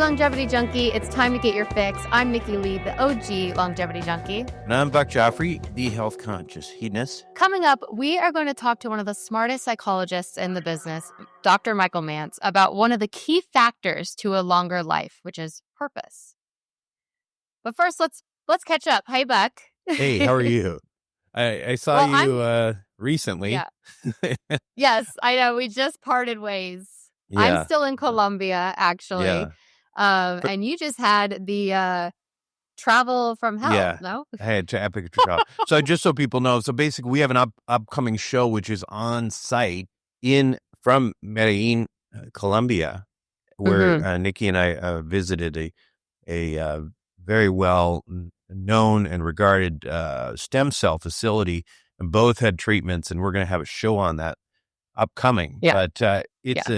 Longevity Junky. It's time to get your fix. I'm Nikki Lee, the OG Longevity Junky. And I'm Buck Joffrey, the health conscious hedonist. Coming up, we are going to talk to one of the smartest psychologists in the business, Dr. Michael Mantz, about one of the key factors to a longer life, which is purpose. But first, let's catch up. Hey, Buck. Hey, how are you? I saw you recently. Yeah. Yes, I know. We just parted ways. Yeah. I'm still in Colombia, actually. Yeah. And you just had the travel from hell, no? I had to epic travel. So just so people know, so basically we have an upcoming show which is on site from Medellin, Colombia, where Nikki and I visited a very well known and regarded stem cell facility, and both had treatments, and we're going to have a show on that upcoming. Yeah. But it's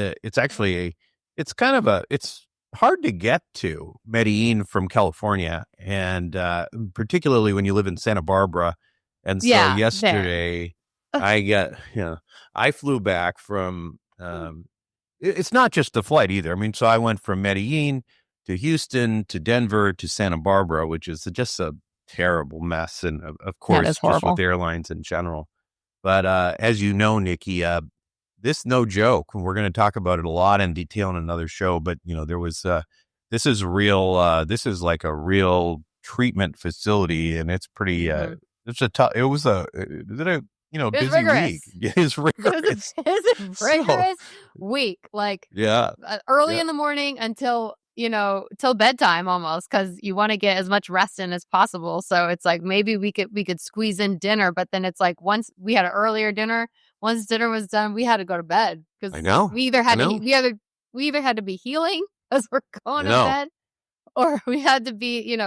hard to get to Medellin from California, and particularly when you live in Santa Barbara. And so yesterday I flew back from, it's not just the flight either. I mean, so I went from Medellin to Houston to Denver to Santa Barbara, which is just a terrible mess. And of course, just with airlines in general. But as you know, Nikki, this no joke. We're going to talk about it a lot in detail in another show. But there was this is real. This is like a real treatment facility, and it's pretty. It's a tough. It was a busy rigorous. week. Yeah, it's rigorous. It was a rigorous week. Like early in the morning until till bedtime almost, because you want to get as much rest in as possible. So it's like maybe we could squeeze in dinner, but then it's like once we had an earlier dinner. Once dinner was done, we had to go to bed because we either had to be healing as we're going to bed, or we had to be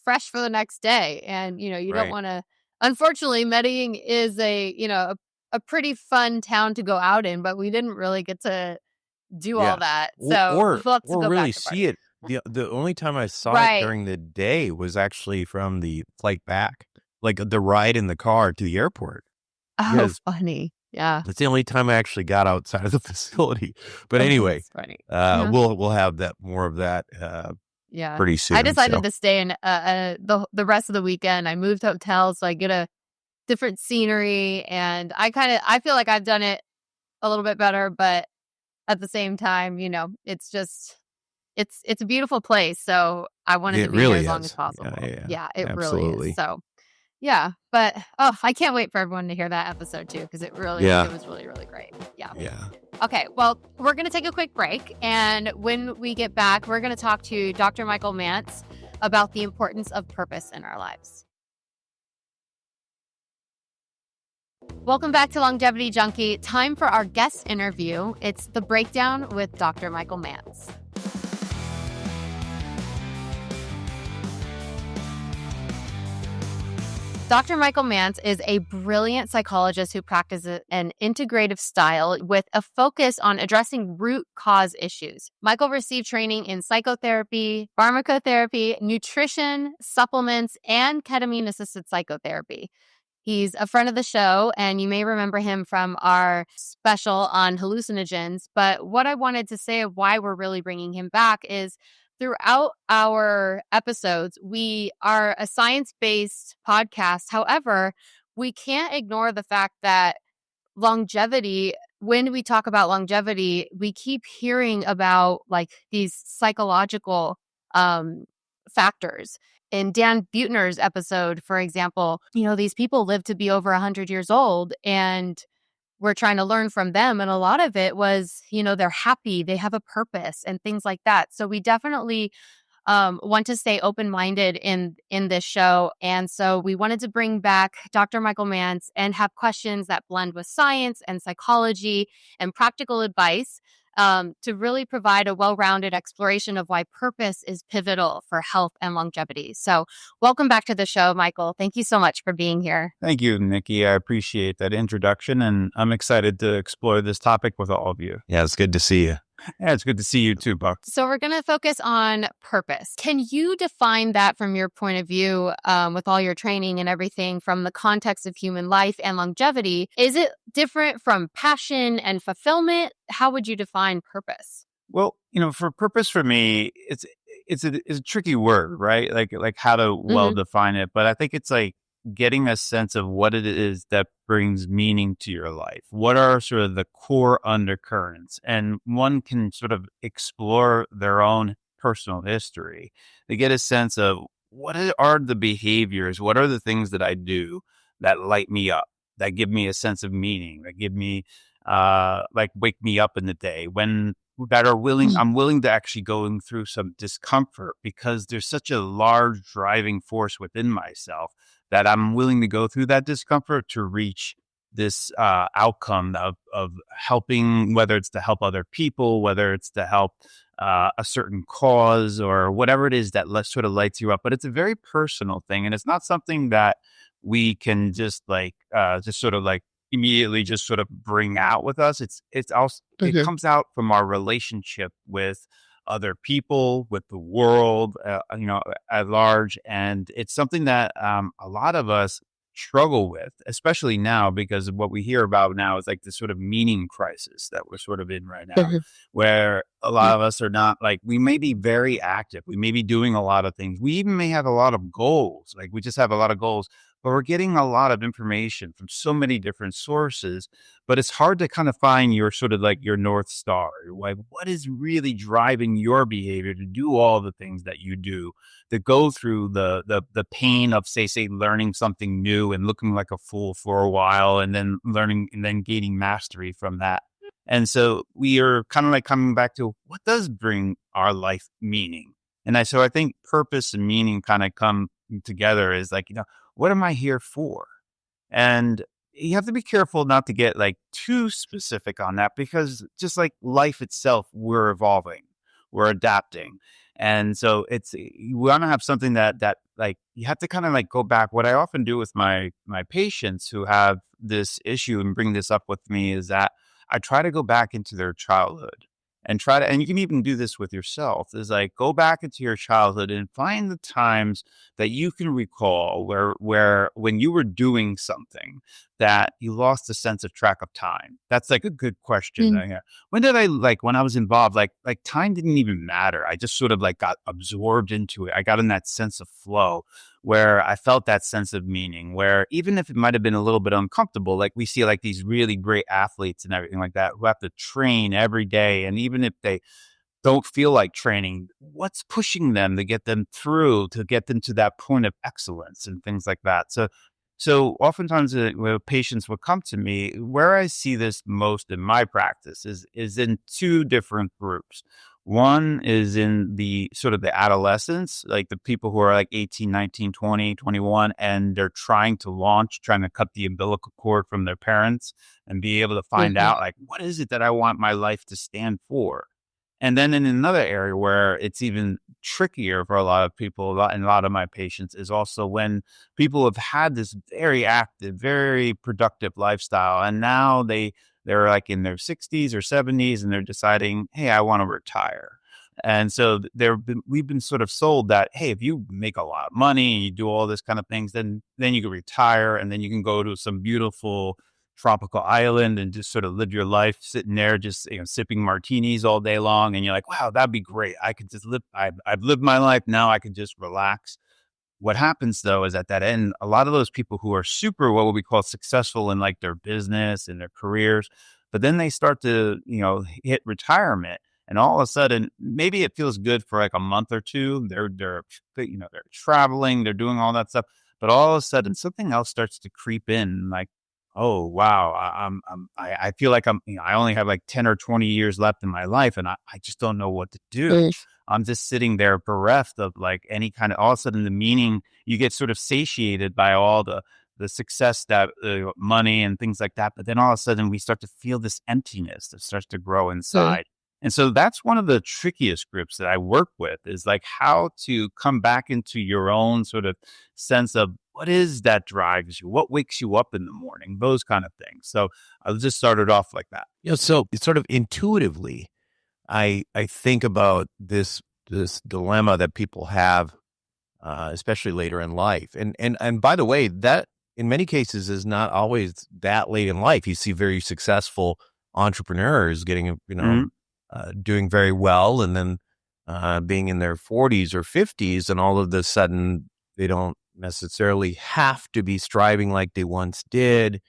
fresh for the next day. And you don't want to. Unfortunately, Medellin is a pretty fun town to go out in, but we didn't really get to do all that. So we'll have to go really back see it. The only time I saw it during the day was actually from the flight back, like the ride in the car to the airport. Oh, funny. Yeah. That's the only time I actually got outside of the facility. But anyway, funny. We'll have more of that pretty soon. I decided to stay in the rest of the weekend. I moved hotels so I get a different scenery, and I feel like I've done it a little bit better, but at the same time, it's a beautiful place. So I wanted to be here as long as possible. Yeah, it absolutely. Really is. So yeah, but I can't wait for everyone to hear that episode too, because it was really, really great. Yeah. Okay, well, we're going to take a quick break, and when we get back, we're going to talk to Dr. Michael Mantz about the importance of purpose in our lives. Welcome back to Longevity Junky. Time for our guest interview. It's The Breakdown with Dr. Michael Mantz. Dr. Michael Mantz is a brilliant psychologist who practices an integrative style with a focus on addressing root cause issues. Michael received training in psychotherapy, pharmacotherapy, nutrition, supplements, and ketamine-assisted psychotherapy. He's a friend of the show, and you may remember him from our special on hallucinogens. But what I wanted to say of why we're really bringing him back is throughout our episodes, we are a science-based podcast. However, we can't ignore the fact that longevity, when we talk about longevity, we keep hearing about like these psychological factors. In Dan Buettner's episode, for example, these people live to be over 100 years old, and we're trying to learn from them. And a lot of it was, they're happy, they have a purpose and things like that. So we definitely want to stay open-minded in this show. And so we wanted to bring back Dr. Michael Mantz and have questions that blend with science and psychology and practical advice to really provide a well-rounded exploration of why purpose is pivotal for health and longevity. So welcome back to the show, Michael. Thank you so much for being here. Thank you, Nikki. I appreciate that introduction, and I'm excited to explore this topic with all of you. Yeah, it's good to see you. Yeah, it's good to see you too, Buck. So we're going to focus on purpose. Can you define that from your point of view with all your training and everything from the context of human life and longevity? Is it different from passion and fulfillment? How would you define purpose? Well, for purpose for me, it's a tricky word, right? Like how to well Hmm. define it. But I think it's like getting a sense of what it is that brings meaning to your life. What are sort of the core undercurrents? And one can sort of explore their own personal history to get a sense of are the behaviors, what are the things that I do that light me up, that give me a sense of meaning, that give me like wake me up in the day when that are willing I'm willing to actually going through some discomfort because there's such a large driving force within myself that I'm willing to go through that discomfort to reach this outcome of helping, whether it's to help other people, whether it's to help a certain cause or whatever it is that sort of lights you up. But it's a very personal thing, and it's not something that we can just sort of like immediately just sort of bring out with us. It's also it Hmm. comes out from our relationship with other people, with the world, at large, and it's something that a lot of us struggle with, especially now because of what we hear about now is like this sort of meaning crisis that we're sort of in right now, Hmm. where a lot of us are not like we may be very active, we may be doing a lot of things, we even may have a lot of goals, like we just have a lot of goals but we're getting a lot of information from so many different sources, but it's hard to kind of find your sort of like your North Star. Like, what is really driving your behavior to do all the things that you do, to go through the pain of say learning something new and looking like a fool for a while and then learning and then gaining mastery from that. And so we are kind of like coming back to what does bring our life meaning. So I think purpose and meaning kind of come together is like, what am I here for? And you have to be careful not to get like too specific on that because just like life itself, we're evolving, we're adapting. And so you want to have something that like you have to kind of like go back. What I often do with my patients who have this issue and bring this up with me is that I try to go back into their childhood and and you can even do this with yourself is like go back into your childhood and find the times that you can recall where when you were doing something that you lost a sense of track of time. That's like a good question. When did I like when I was involved, like time didn't even matter. I just sort of like got absorbed into it. I got in that sense of flow where I felt that sense of meaning, where even if it might have been a little bit uncomfortable, like we see like these really great athletes and everything like that who have to train every day. And even if they don't feel like training, what's pushing them to get them through, to get them to that point of excellence and things like that. So oftentimes when patients will come to me, where I see this most in my practice is in two different groups. One is in the sort of the adolescents, like the people who are like 18, 19, 20, 21, and they're trying to cut the umbilical cord from their parents and be able to find Hmm. out like, what is it that I want my life to stand for? And then in another area where it's even trickier for a lot of people, and a lot of my patients is also when people have had this very active, very productive lifestyle, and now they're like in their 60s or 70s, and they're deciding, hey, I want to retire. And so we've been sort of sold that, hey, if you make a lot of money and you do all this kind of things, then you can retire, and then you can go to some beautiful tropical island and just sort of live your life sitting there, just sipping martinis all day long. And you're like, wow, that'd be great. I could just live. I've lived my life. Now I can just relax. What happens though is at that end, a lot of those people who are super, what we call successful in like their business and their careers, but then they start to, hit retirement. And all of a sudden, maybe it feels good for like a month or two. They're traveling, they're doing all that stuff. But all of a sudden, something else starts to creep in. Like, oh wow, I feel like I only have like 10 or 20 years left in my life, and I just don't know what to do. I'm just sitting there bereft of like any kind of all of a sudden the meaning you get sort of satiated by all the success that money and things like that. But then all of a sudden we start to feel this emptiness that starts to grow Hmm. inside. And so that's one of the trickiest groups that I work with is like how to come back into your own sort of sense of what is that drives you, what wakes you up in the morning, those kind of things. So I'll just start it off like that. So it's sort of intuitively, I think about this dilemma that people have, especially later in life. And by the way, that in many cases is not always that late in life. You see very successful entrepreneurs getting, Mhm. doing very well, and then being in their 40s or 50s, and all of a sudden they don't necessarily have to be striving like they once did,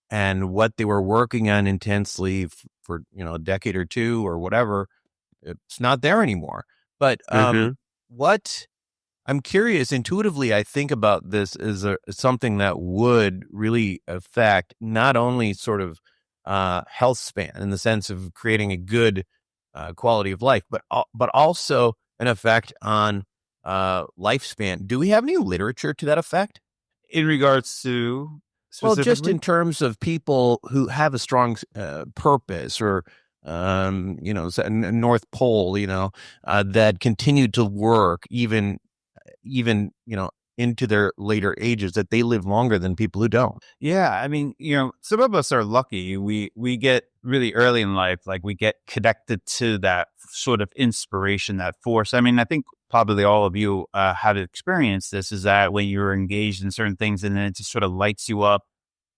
and what they were working on intensely for a decade or two or whatever, it's not there anymore. But what I'm curious, intuitively, I think about this as something that would really affect not only sort of health span in the sense of creating a good quality of life, but also an effect on lifespan. Do we have any literature to that effect? In regards to Well, just in terms of people who have a strong purpose, or North Pole, that continue to work even into their later ages, that they live longer than people who don't. Yeah, I mean, some of us are lucky. We get really early in life, like we get connected to that sort of inspiration, that force. I mean, I think probably all of you have experienced this, is that when you're engaged in certain things and then it just sort of lights you up,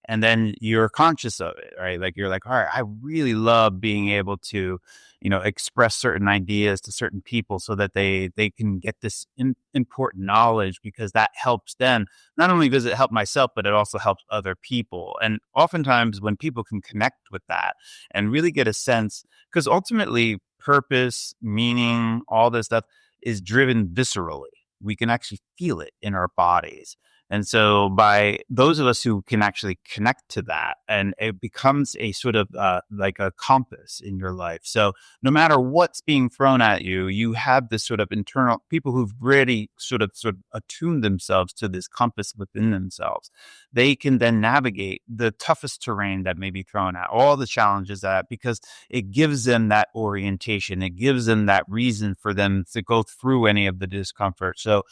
and then you're conscious of it, right? Like you're like, all right, I really love being able to, express certain ideas to certain people so that they can get this important knowledge, because that helps them. Not only does it help myself, but it also helps other people. And oftentimes when people can connect with that and really get a sense, because ultimately purpose, meaning, all this stuff is driven viscerally. We can actually feel it in our bodies. And so by those of us who can actually connect to that, and it becomes a sort of like a compass in your life. So no matter what's being thrown at you, you have this sort of internal people who've really sort of attuned themselves to this compass within themselves. They can then navigate the toughest terrain that may be thrown at, all the challenges because it gives them that orientation. It gives them that reason for them to go through any of the discomfort. So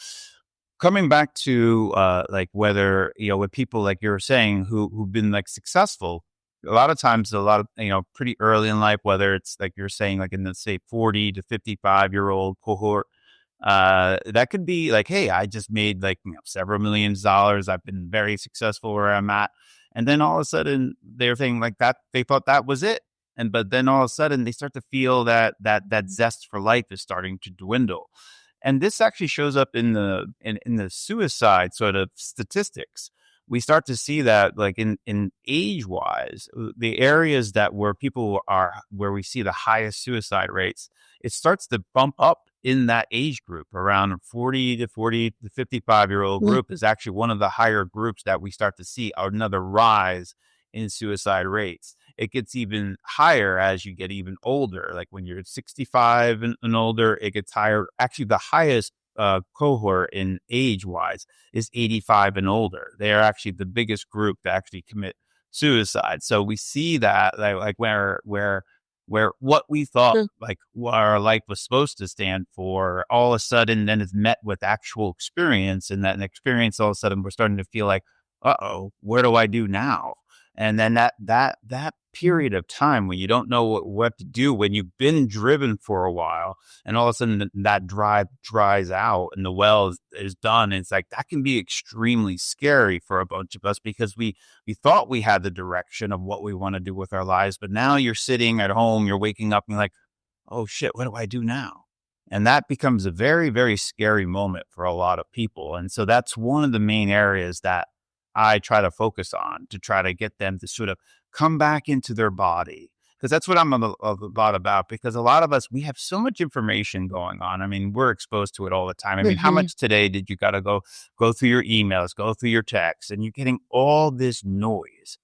coming back to like whether, with people like you were saying who've been like successful, a lot of times, pretty early in life, whether it's like you're saying, like in the say 40 to 55-year-old cohort, that could be like, hey, I just made like several millions of dollars. I've been very successful where I'm at. And then all of a sudden they're thinking like that, they thought that was it. But then all of a sudden they start to feel that zest for life is starting to dwindle. And this actually shows up in the suicide sort of statistics. We start to see that, like in age wise, the areas where we see the highest suicide rates, it starts to bump up in that age group. Around 40 to 55-year-old group is actually one of the higher groups that we start to see another rise in suicide rates. It gets even higher as you get even older. Like when you're 65 and older, it gets higher. Actually, the highest cohort in age-wise is 85 and older. They are actually the biggest group to actually commit suicide. So we see that like where what we thought like what our life was supposed to stand for, all of a sudden then is met with actual experience, and that experience all of a sudden we're starting to feel like, uh-oh, where do I do now? And then that period of time when you don't know what to do, when you've been driven for a while, and all of a sudden that drive dries out and the well is done. And it's like, that can be extremely scary for a bunch of us, because we thought we had the direction of what we want to do with our lives. But now you're sitting at home, you're waking up and you're like, oh shit, what do I do now? And that becomes a very, very scary moment for a lot of people. And so that's one of the main areas that I try to focus on, to try to get them to sort of come back into their body. Because that's what I'm a lot about, because a lot of us, we have so much information going on. I mean, we're exposed to it all the time. I mean, how much today did you got to go through your emails, go through your texts, and you're getting all this noise.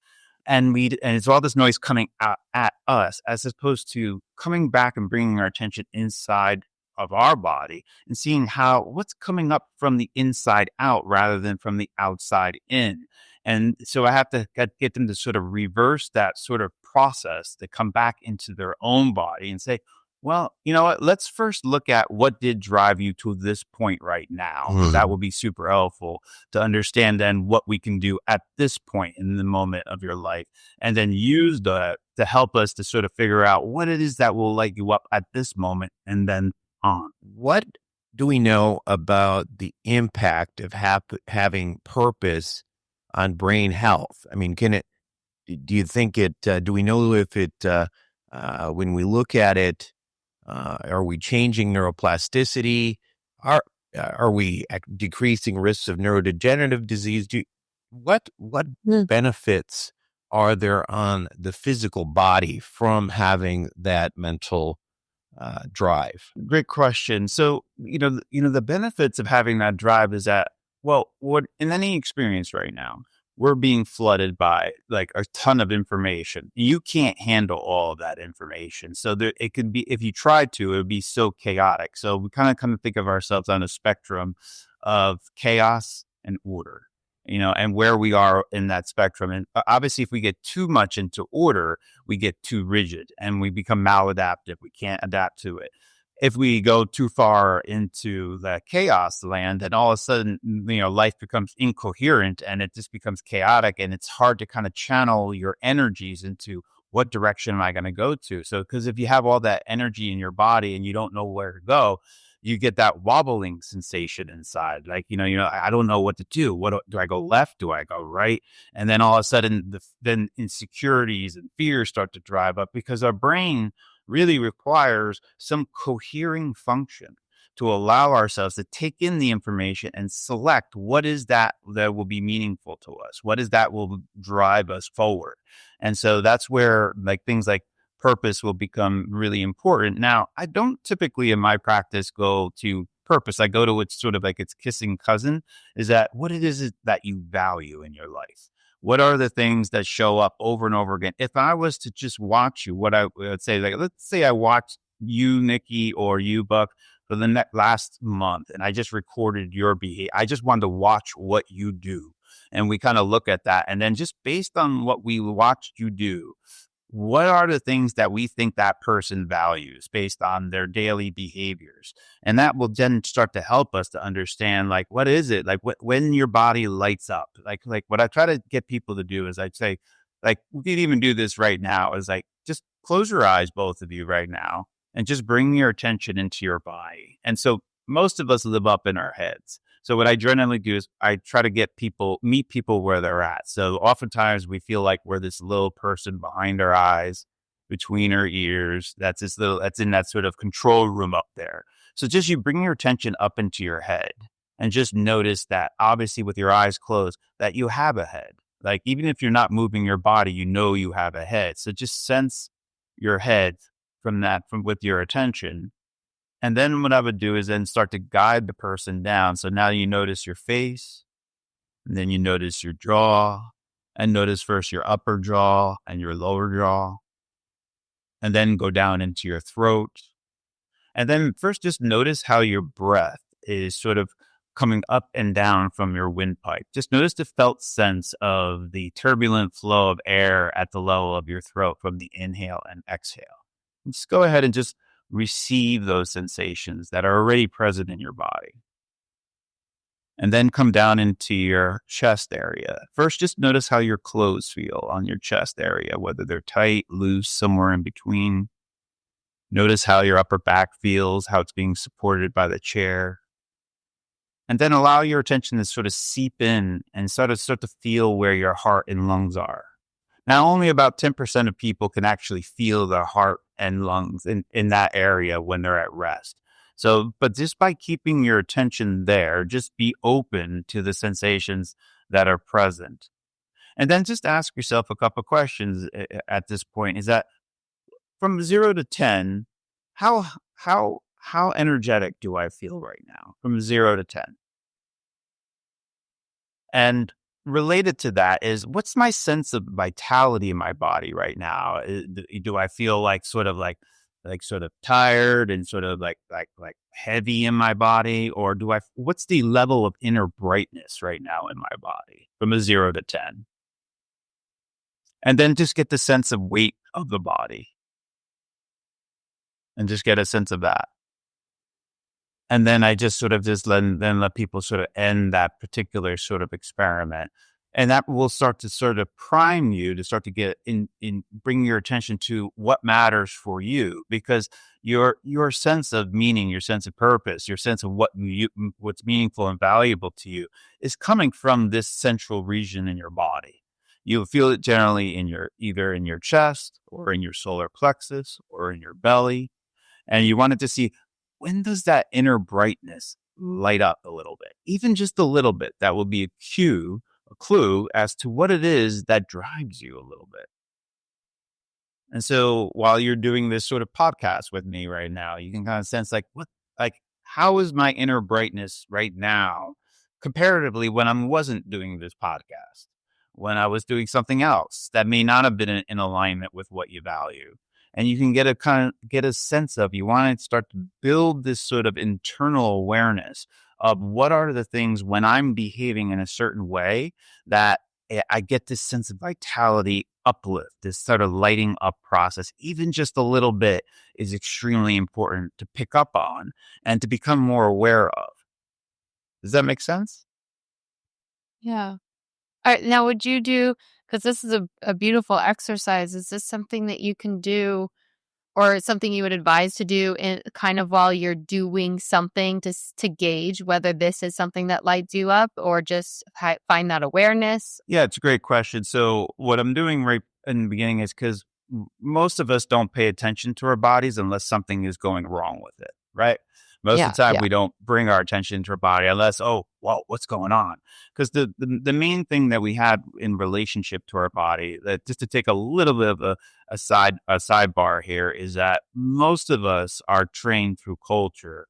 And it's all this noise coming out at us, as opposed to coming back and bringing our attention inside of our body and seeing what's coming up from the inside out rather than from the outside in. And so I have to get them to sort of reverse that sort of process, to come back into their own body and say, well, you know what, let's first look at what did drive you to this point right now. That will be super helpful to understand then what we can do at this point in the moment of your life, and then use that to help us to sort of figure out what it is that will light you up at this moment, and then on. What do we know about the impact of having purpose on brain health? I mean, do you think do we know if it, when we look at it, Are we changing neuroplasticity? Are we decreasing risks of neurodegenerative disease? What benefits are there on the physical body from having that mental drive? Great question. So, the benefits of having that drive is that, well, what in any experience right now, we're being flooded by like a ton of information. You can't handle all of that information. So it could be, if you tried to, it would be so chaotic. So we kind of think of ourselves on a spectrum of chaos and order, and where we are in that spectrum. And obviously, if we get too much into order, we get too rigid and we become maladaptive. We can't adapt to it. If we go too far into the chaos land, and all of a sudden, life becomes incoherent and it just becomes chaotic, and it's hard to kind of channel your energies into what direction am I going to go to? So, because if you have all that energy in your body and you don't know where to go, you get that wobbling sensation inside. Like, I don't know what to do. Do I go left? Do I go right? And then all of a sudden, then insecurities and fears start to drive up, because our brain really requires some cohering function to allow ourselves to take in the information and select what is that will be meaningful to us, what is that will drive us forward. And so that's where like things like purpose will become really important. Now, I don't typically in my practice go to purpose. I go to what's sort of like its kissing cousin, is that what it is that you value in your life. What are the things that show up over and over again? If I was to just watch you, what I would say, like, let's say I watched you, Nikki, or you, Buck, for the last month, and I just recorded your behavior. I just wanted to watch what you do. And we kind of look at that. And then just based on what we watched you do, what are the things that we think that person values based on their daily behaviors? And that will then start to help us to understand, like, what is it? Like when your body lights up, like what I try to get people to do is I'd say, like, we could even do this right now, is like, just close your eyes, both of you right now, and just bring your attention into your body. And so most of us live up in our heads. So what I generally do is I try to meet people where they're at. So oftentimes we feel like we're this little person behind our eyes, between our ears. That's in that sort of control room up there. So just you bring your attention up into your head and just notice that, obviously with your eyes closed, that you have a head. Like, even if you're not moving your body, you have a head. So just sense your head from with your attention. And then what I would do is then start to guide the person down. So now you notice your face, and then you notice your jaw, and notice first your upper jaw and your lower jaw, and then go down into your throat. And then first just notice how your breath is sort of coming up and down from your windpipe. Just notice the felt sense of the turbulent flow of air at the level of your throat from the inhale and exhale. And just go ahead and just receive those sensations that are already present in your body. And then come down into your chest area. First, just notice how your clothes feel on your chest area, whether they're tight, loose, somewhere in between. Notice how your upper back feels, how it's being supported by the chair. And then allow your attention to sort of seep in and start to feel where your heart and lungs are. Now, only about 10% of people can actually feel their heart and lungs in that area when they're at rest. So, but just by keeping your attention there, just be open to the sensations that are present. And then just ask yourself a couple of questions at this point. Is that from 0 to 10, how energetic do I feel right now from 0 to 10? And related to that is, what's my sense of vitality in my body right now? Do I feel like sort of tired and sort of like heavy in my body? Or what's the level of inner brightness right now in my body from a 0 to 10? And then just get the sense of weight of the body and just get a sense of that. And then I just sort of let people sort of end that particular sort of experiment. And that will start to sort of prime you to start to get bring your attention to what matters for you, because your sense of meaning, your sense of purpose, your sense of what's meaningful and valuable to you is coming from this central region in your body. You'll feel it generally either in your chest or in your solar plexus or in your belly. And you wanted to see, when does that inner brightness light up a little bit? Even just a little bit. That will be a clue as to what it is that drives you a little bit. And so while you're doing this sort of podcast with me right now, you can kind of sense how is my inner brightness right now comparatively when I wasn't doing this podcast, when I was doing something else that may not have been in alignment with what you value. And you can get a sense of, you want to start to build this sort of internal awareness of what are the things when I'm behaving in a certain way that I get this sense of vitality uplift, this sort of lighting up process. Even just a little bit is extremely important to pick up on and to become more aware of. Does that make sense? Yeah. All right. Now, would you do, because this is a beautiful exercise, is this something that you can do or something you would advise to do in kind of while you're doing something to gauge whether this is something that lights you up, or just find that awareness? Yeah, it's a great question. So what I'm doing right in the beginning is, because most of us don't pay attention to our bodies unless something is going wrong with it, right? Most of the time, we don't bring our attention to our body unless, oh, well, what's going on? Because the main thing that we have in relationship to our body, that just to take a little bit of a sidebar here, is that most of us are trained through culture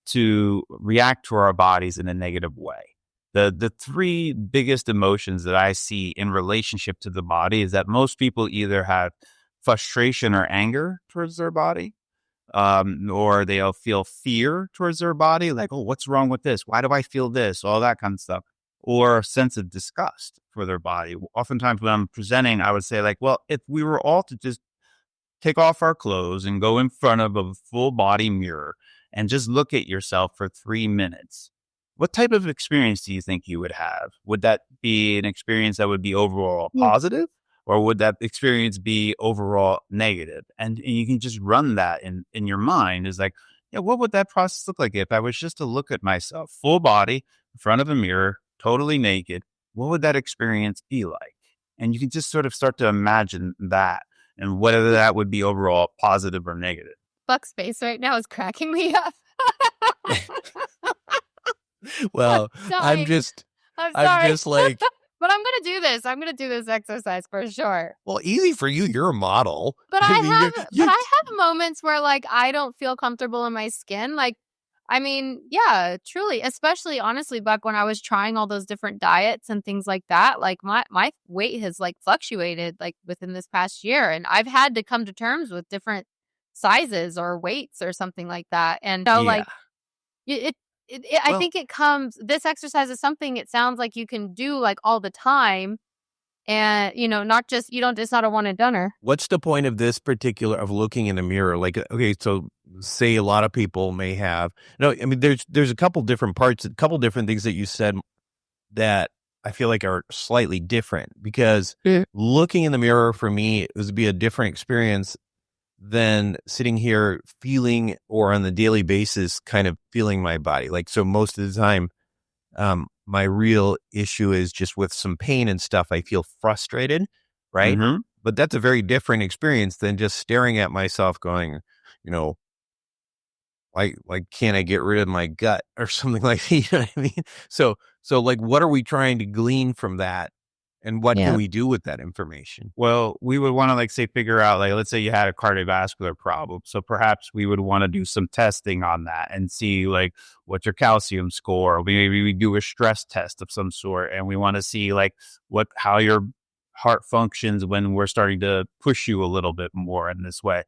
to react to our bodies in a negative way. The three biggest emotions that I see in relationship to the body is that most people either have frustration or anger towards their body, or they'll feel fear towards their body, like, oh, what's wrong with this? Why do I feel this? All that kind of stuff. Or a sense of disgust for their body. Oftentimes when I'm presenting, I would say, like, well, if we were all to just take off our clothes and go in front of a full body mirror and just look at yourself for 3 minutes, what type of experience do you think you would have? Would that be an experience that would be overall positive? Or would that experience be overall negative? And you can just run that in your mind, is like, yeah, what would that process look like if I was just to look at myself, full body, in front of a mirror, totally naked? What would that experience be like? And you can just sort of start to imagine that, and whether that would be overall positive or negative. Buck's face right now is cracking me up. Well, I'm just like, but I'm going to do this. I'm going to do this exercise for sure. Well, easy for you. You're a model. But I have moments where, like, I don't feel comfortable in my skin. Like, I mean, yeah, truly, especially honestly, Buck, when I was trying all those different diets and things like that, like my weight has like fluctuated like within this past year. And I've had to come to terms with different sizes or weights or something like that. And so like I think this exercise is something, it sounds like you can do like all the time. And, it's not a one and doneer. What's the point of this particular, of looking in the mirror? Like, okay, so say a lot of people may have, there's a couple different parts, a couple different things that you said that I feel like are slightly different, because looking in the mirror for me, it would be a different experience than sitting here feeling, or on the daily basis, kind of feeling my body. Like, so most of the time, my real issue is just with some pain and stuff. I feel frustrated, right? Mm-hmm. But that's a very different experience than just staring at myself going, like can't I get rid of my gut or something like that? You know what I mean? So like, what are we trying to glean from that? And what can we do with that information? Well, we would want to figure out, let's say you had a cardiovascular problem. So perhaps we would want to do some testing on that and see what's your calcium score. Maybe we do a stress test of some sort, and we want to see how your heart functions when we're starting to push you a little bit more in this way.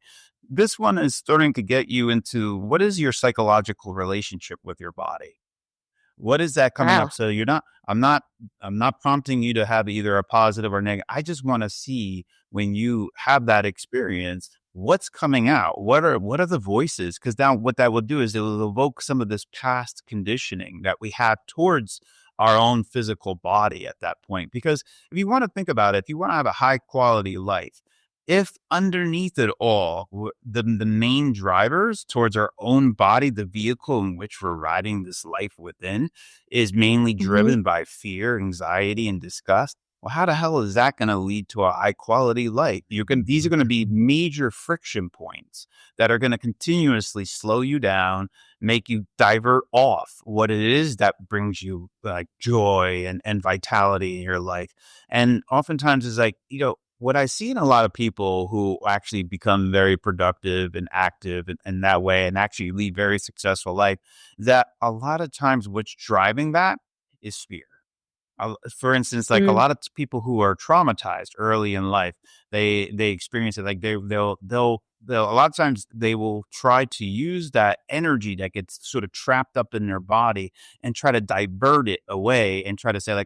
This one is starting to get you into, what is your psychological relationship with your body? What is that coming up? So I'm not prompting you to have either a positive or negative. I just want to see, when you have that experience, what's coming out. What are the voices? Because now what that will do is it will evoke some of this past conditioning that we have towards our own physical body at that point. Because if you want to think about it, if you want to have a high quality life, if underneath it all, the main drivers towards our own body, the vehicle in which we're riding this life within, is mainly driven by fear, anxiety, and disgust, Well, how the hell is that going to lead to a high quality life? These are going to be major friction points that are going to continuously slow you down, make you divert off what it is that brings you like joy and vitality in your life. And oftentimes it's like, what I see in a lot of people who actually become very productive and active in that way and actually lead very successful life, that a lot of times what's driving that is fear. For instance, like a Mm. lot of people who are traumatized early in life, they experience it like they'll a lot of times they will try to use that energy that gets sort of trapped up in their body and try to divert it away and try to say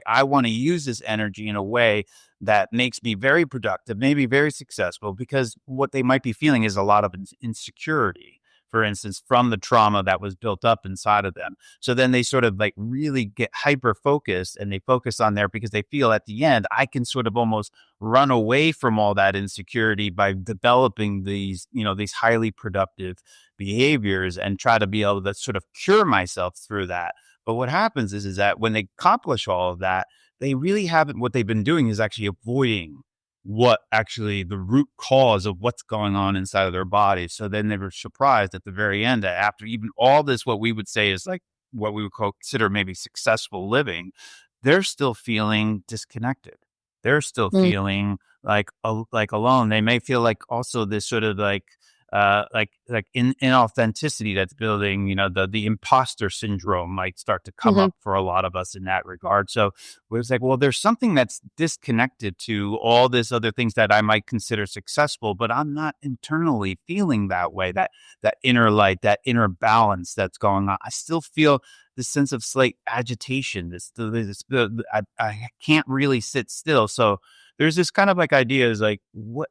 I want to use this energy in a way that makes me very productive, maybe very successful, because what they might be feeling is a lot of insecurity, for instance, from the trauma that was built up inside of them. So then they sort of like really get hyper focused and they focus on there because they feel at the end, I can sort of almost run away from all that insecurity by developing these highly productive behaviors and try to be able to sort of cure myself through that. But what happens is that when they accomplish all of that, they really haven't, what they've been doing is actually avoiding what actually the root cause of what's going on inside of their body. So then they were surprised at the very end that after even all this, what we would say is like what we would consider maybe successful living, they're still feeling disconnected. They're still Mm. feeling like alone. They may feel like also this sort of like inauthenticity that's building, the imposter syndrome might start to come Mhm. up for a lot of us in that regard. So it was like, well, there's something that's disconnected to all this other things that I might consider successful, but I'm not internally feeling that way, that inner light, that inner balance that's going on. I still feel this sense of slight agitation. I can't really sit still. So there's this kind of like idea is like, what,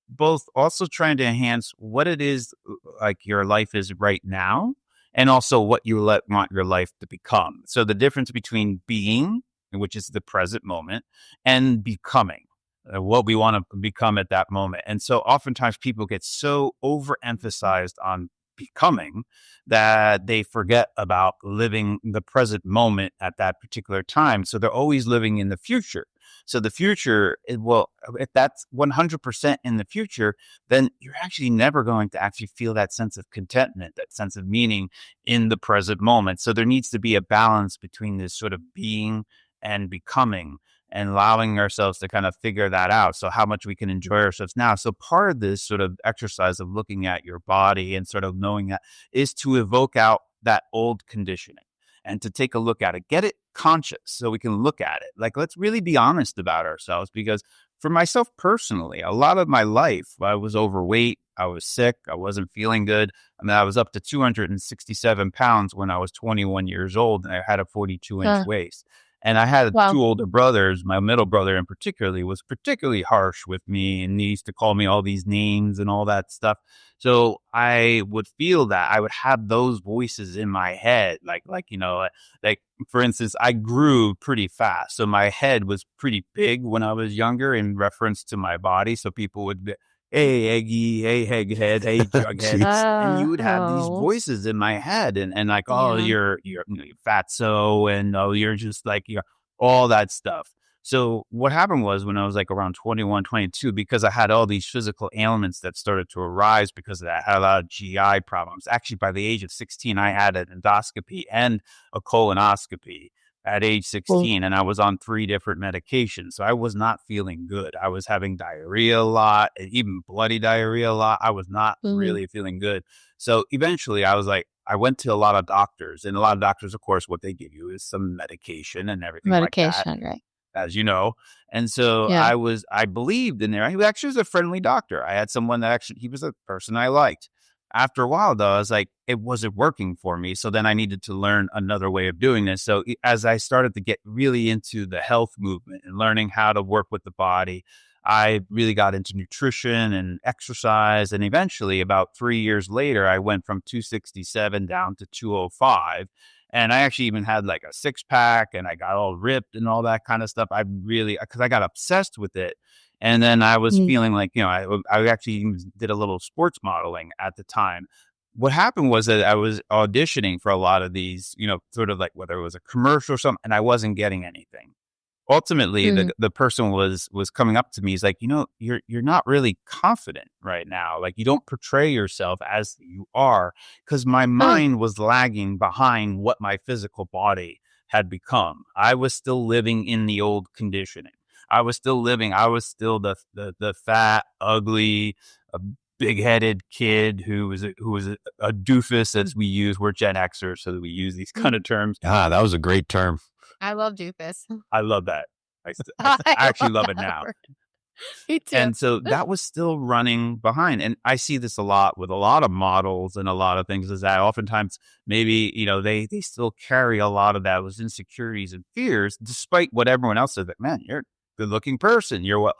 both also trying to enhance what it is like your life is right now and also what you want your life to become. So the difference between being, which is the present moment, and becoming, what we want to become at that moment. And so oftentimes people get so overemphasized on becoming that they forget about living the present moment at that particular time. So they're always living in the future. So the future, if that's 100% in the future, then you're actually never going to actually feel that sense of contentment, that sense of meaning in the present moment. So there needs to be a balance between this sort of being and becoming and allowing ourselves to kind of figure that out. So how much we can enjoy ourselves now. So part of this sort of exercise of looking at your body and sort of knowing that is to evoke out that old conditioning and to take a look at it, get it conscious so we can look at it. Like, let's really be honest about ourselves, because for myself personally, a lot of my life, I was overweight, I was sick, I wasn't feeling good. I mean, I was up to 267 pounds when I was 21 years old, and I had a 42-inch Uh, waist. And I had wow. two older brothers. My middle brother in particular was particularly harsh with me, and he used to call me all these names and all that stuff. So I would feel that I would have those voices in my head, like for instance, I grew pretty fast. So my head was pretty big when I was younger in reference to my body. So people would be, hey, Eggy, hey, Egghead, hey, Jughead. Jeez. And you would have these Oh, voices in my head and like, oh, yeah. you're fatso, and oh, you're just like, you're all that stuff. So what happened was when I was like around 21, 22, because I had all these physical ailments that started to arise because of that, I had a lot of GI problems. Actually, by the age of 16, I had an endoscopy and a colonoscopy at age Well, 16, and I was on 3 different medications. So I was not feeling good. I was having diarrhea a lot, and even bloody diarrhea a lot. I was not mhm. really feeling good. So eventually I was like, I went to a lot of doctors, and a lot of doctors, of course, what they give you is some medication and everything like that, Medication, right? as you know. And so Yeah. I believed in there. He actually was a friendly doctor. I had someone that actually, he was a person I liked. After a while, though, I was like, it wasn't working for me. So then I needed to learn another way of doing this. So as I started to get really into the health movement and learning how to work with the body, I really got into nutrition and exercise. And eventually, about 3 years later, I went from 267 down to 205. And I actually even had like a 6 pack, and I got all ripped and all that kind of stuff. Because I got obsessed with it. And then I was Mm. feeling like, I actually even did a little sports modeling at the time. What happened was that I was auditioning for a lot of these, sort of like whether it was a commercial or something, and I wasn't getting anything. ultimately the person was coming up to me. He's like, you're not really confident right now. Like, you don't portray yourself as you are, because my mind was lagging behind what my physical body had become. I was still living in the old conditioning. I was still the fat, ugly, big-headed kid who was a doofus, as we use. We're Gen Xers, so that we use these kind of terms. Ah, that was a great term. I love doofus. I love that. I actually love it now. Me too. And so that was still running behind. And I see this a lot with a lot of models and a lot of things, is that oftentimes maybe, they still carry a lot of those insecurities and fears, despite what everyone else says, that, man, you're a good looking person. You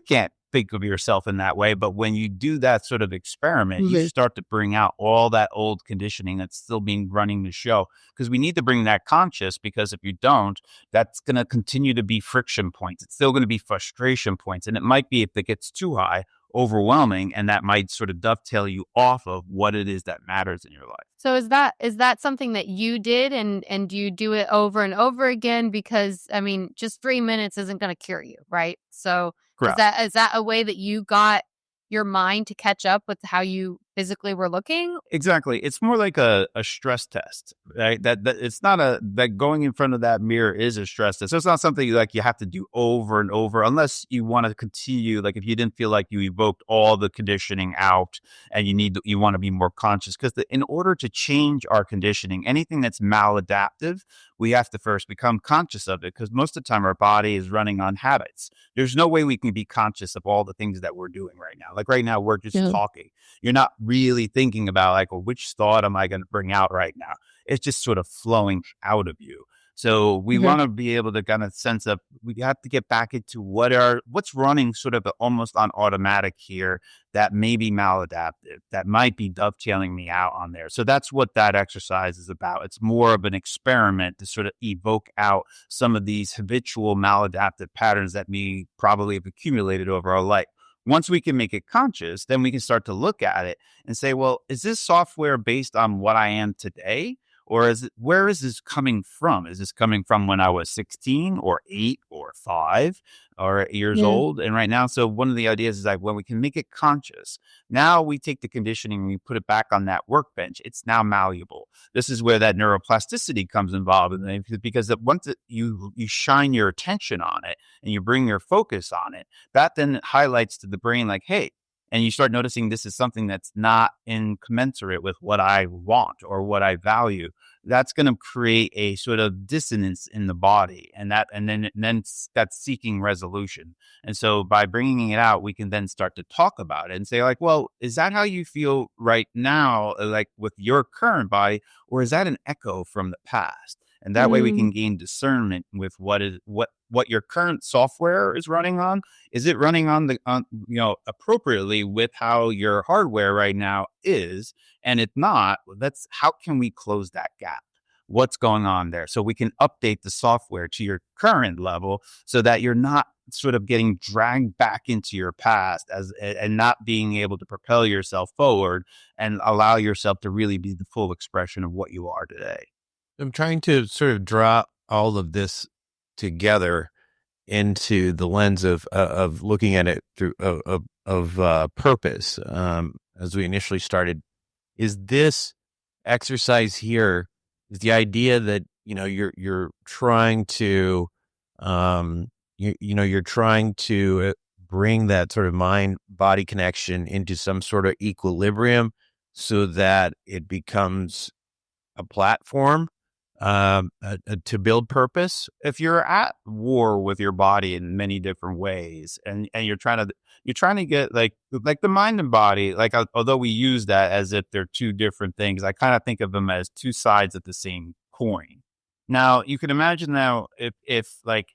can't think of yourself in that way. But when you do that sort of experiment, you start to bring out all that old conditioning that's still being running the show, because we need to bring that conscious, because if you don't, that's going to continue to be friction points. It's still going to be frustration points. And it might be, if it gets too high, overwhelming, and that might sort of dovetail you off of what it is that matters in your life. So is that something that you did, and do you do it over and over again? Because just 3 minutes isn't going to cure you, right? So Correct. Is that a way that you got your mind to catch up with how you physically were looking? Exactly. It's more like a stress test, right? That it's not that going in front of that mirror is a stress test. So it's not something like you have to do over and over, unless you want to continue. Like, if you didn't feel like you evoked all the conditioning out, and you want to be more conscious, because in order to change our conditioning, anything that's maladaptive, we have to first become conscious of it, because most of the time our body is running on habits. There's no way we can be conscious of all the things that we're doing right now. Like right now, we're just talking. You're not really thinking about like, well, which thought am I going to bring out right now? It's just sort of flowing out of you. So we want to be able to kind of sense up. We have to get back into what's running sort of almost on automatic here, that may be maladaptive, that might be dovetailing me out on there. So that's what that exercise is about. It's more of an experiment to sort of evoke out some of these habitual maladaptive patterns that we probably have accumulated over our life. Once we can make it conscious, then we can start to look at it and say, well, is this software based on what I am today? Or where is this coming from? Is this coming from when I was 16 or 8 or 5 or 8 years old? And right now, so one of the ideas is like, when we can make it conscious, now we take the conditioning and we put it back on that workbench. It's now malleable. This is where that neuroplasticity comes involved. And because once you shine your attention on it and you bring your focus on it, that then highlights to the brain like, hey, and you start noticing this is something that's not incommensurate with what I want or what I value, that's going to create a sort of dissonance in the body, and then that's seeking resolution. And so by bringing it out, we can then start to talk about it and say like, well, is that how you feel right now, like with your current body, or is that an echo from the past? And that way we can gain discernment with what your current software is running on. Is it running on appropriately with how your hardware right now is? And if not, how can we close that gap? What's going on there? So we can update the software to your current level, so that you're not sort of getting dragged back into your past and not being able to propel yourself forward and allow yourself to really be the full expression of what you are today. I'm trying to sort of draw all of this together into the lens of looking at it through purpose. As we initially started, is this exercise here, is the idea that you're trying to you're trying to bring that sort of mind body connection into some sort of equilibrium, so that it becomes a platform to build purpose. If you're at war with your body in many different ways, and you're trying to get like the mind and body, like although we use that as if they're two different things, I kind of think of them as two sides of the same coin. Now you can imagine now if like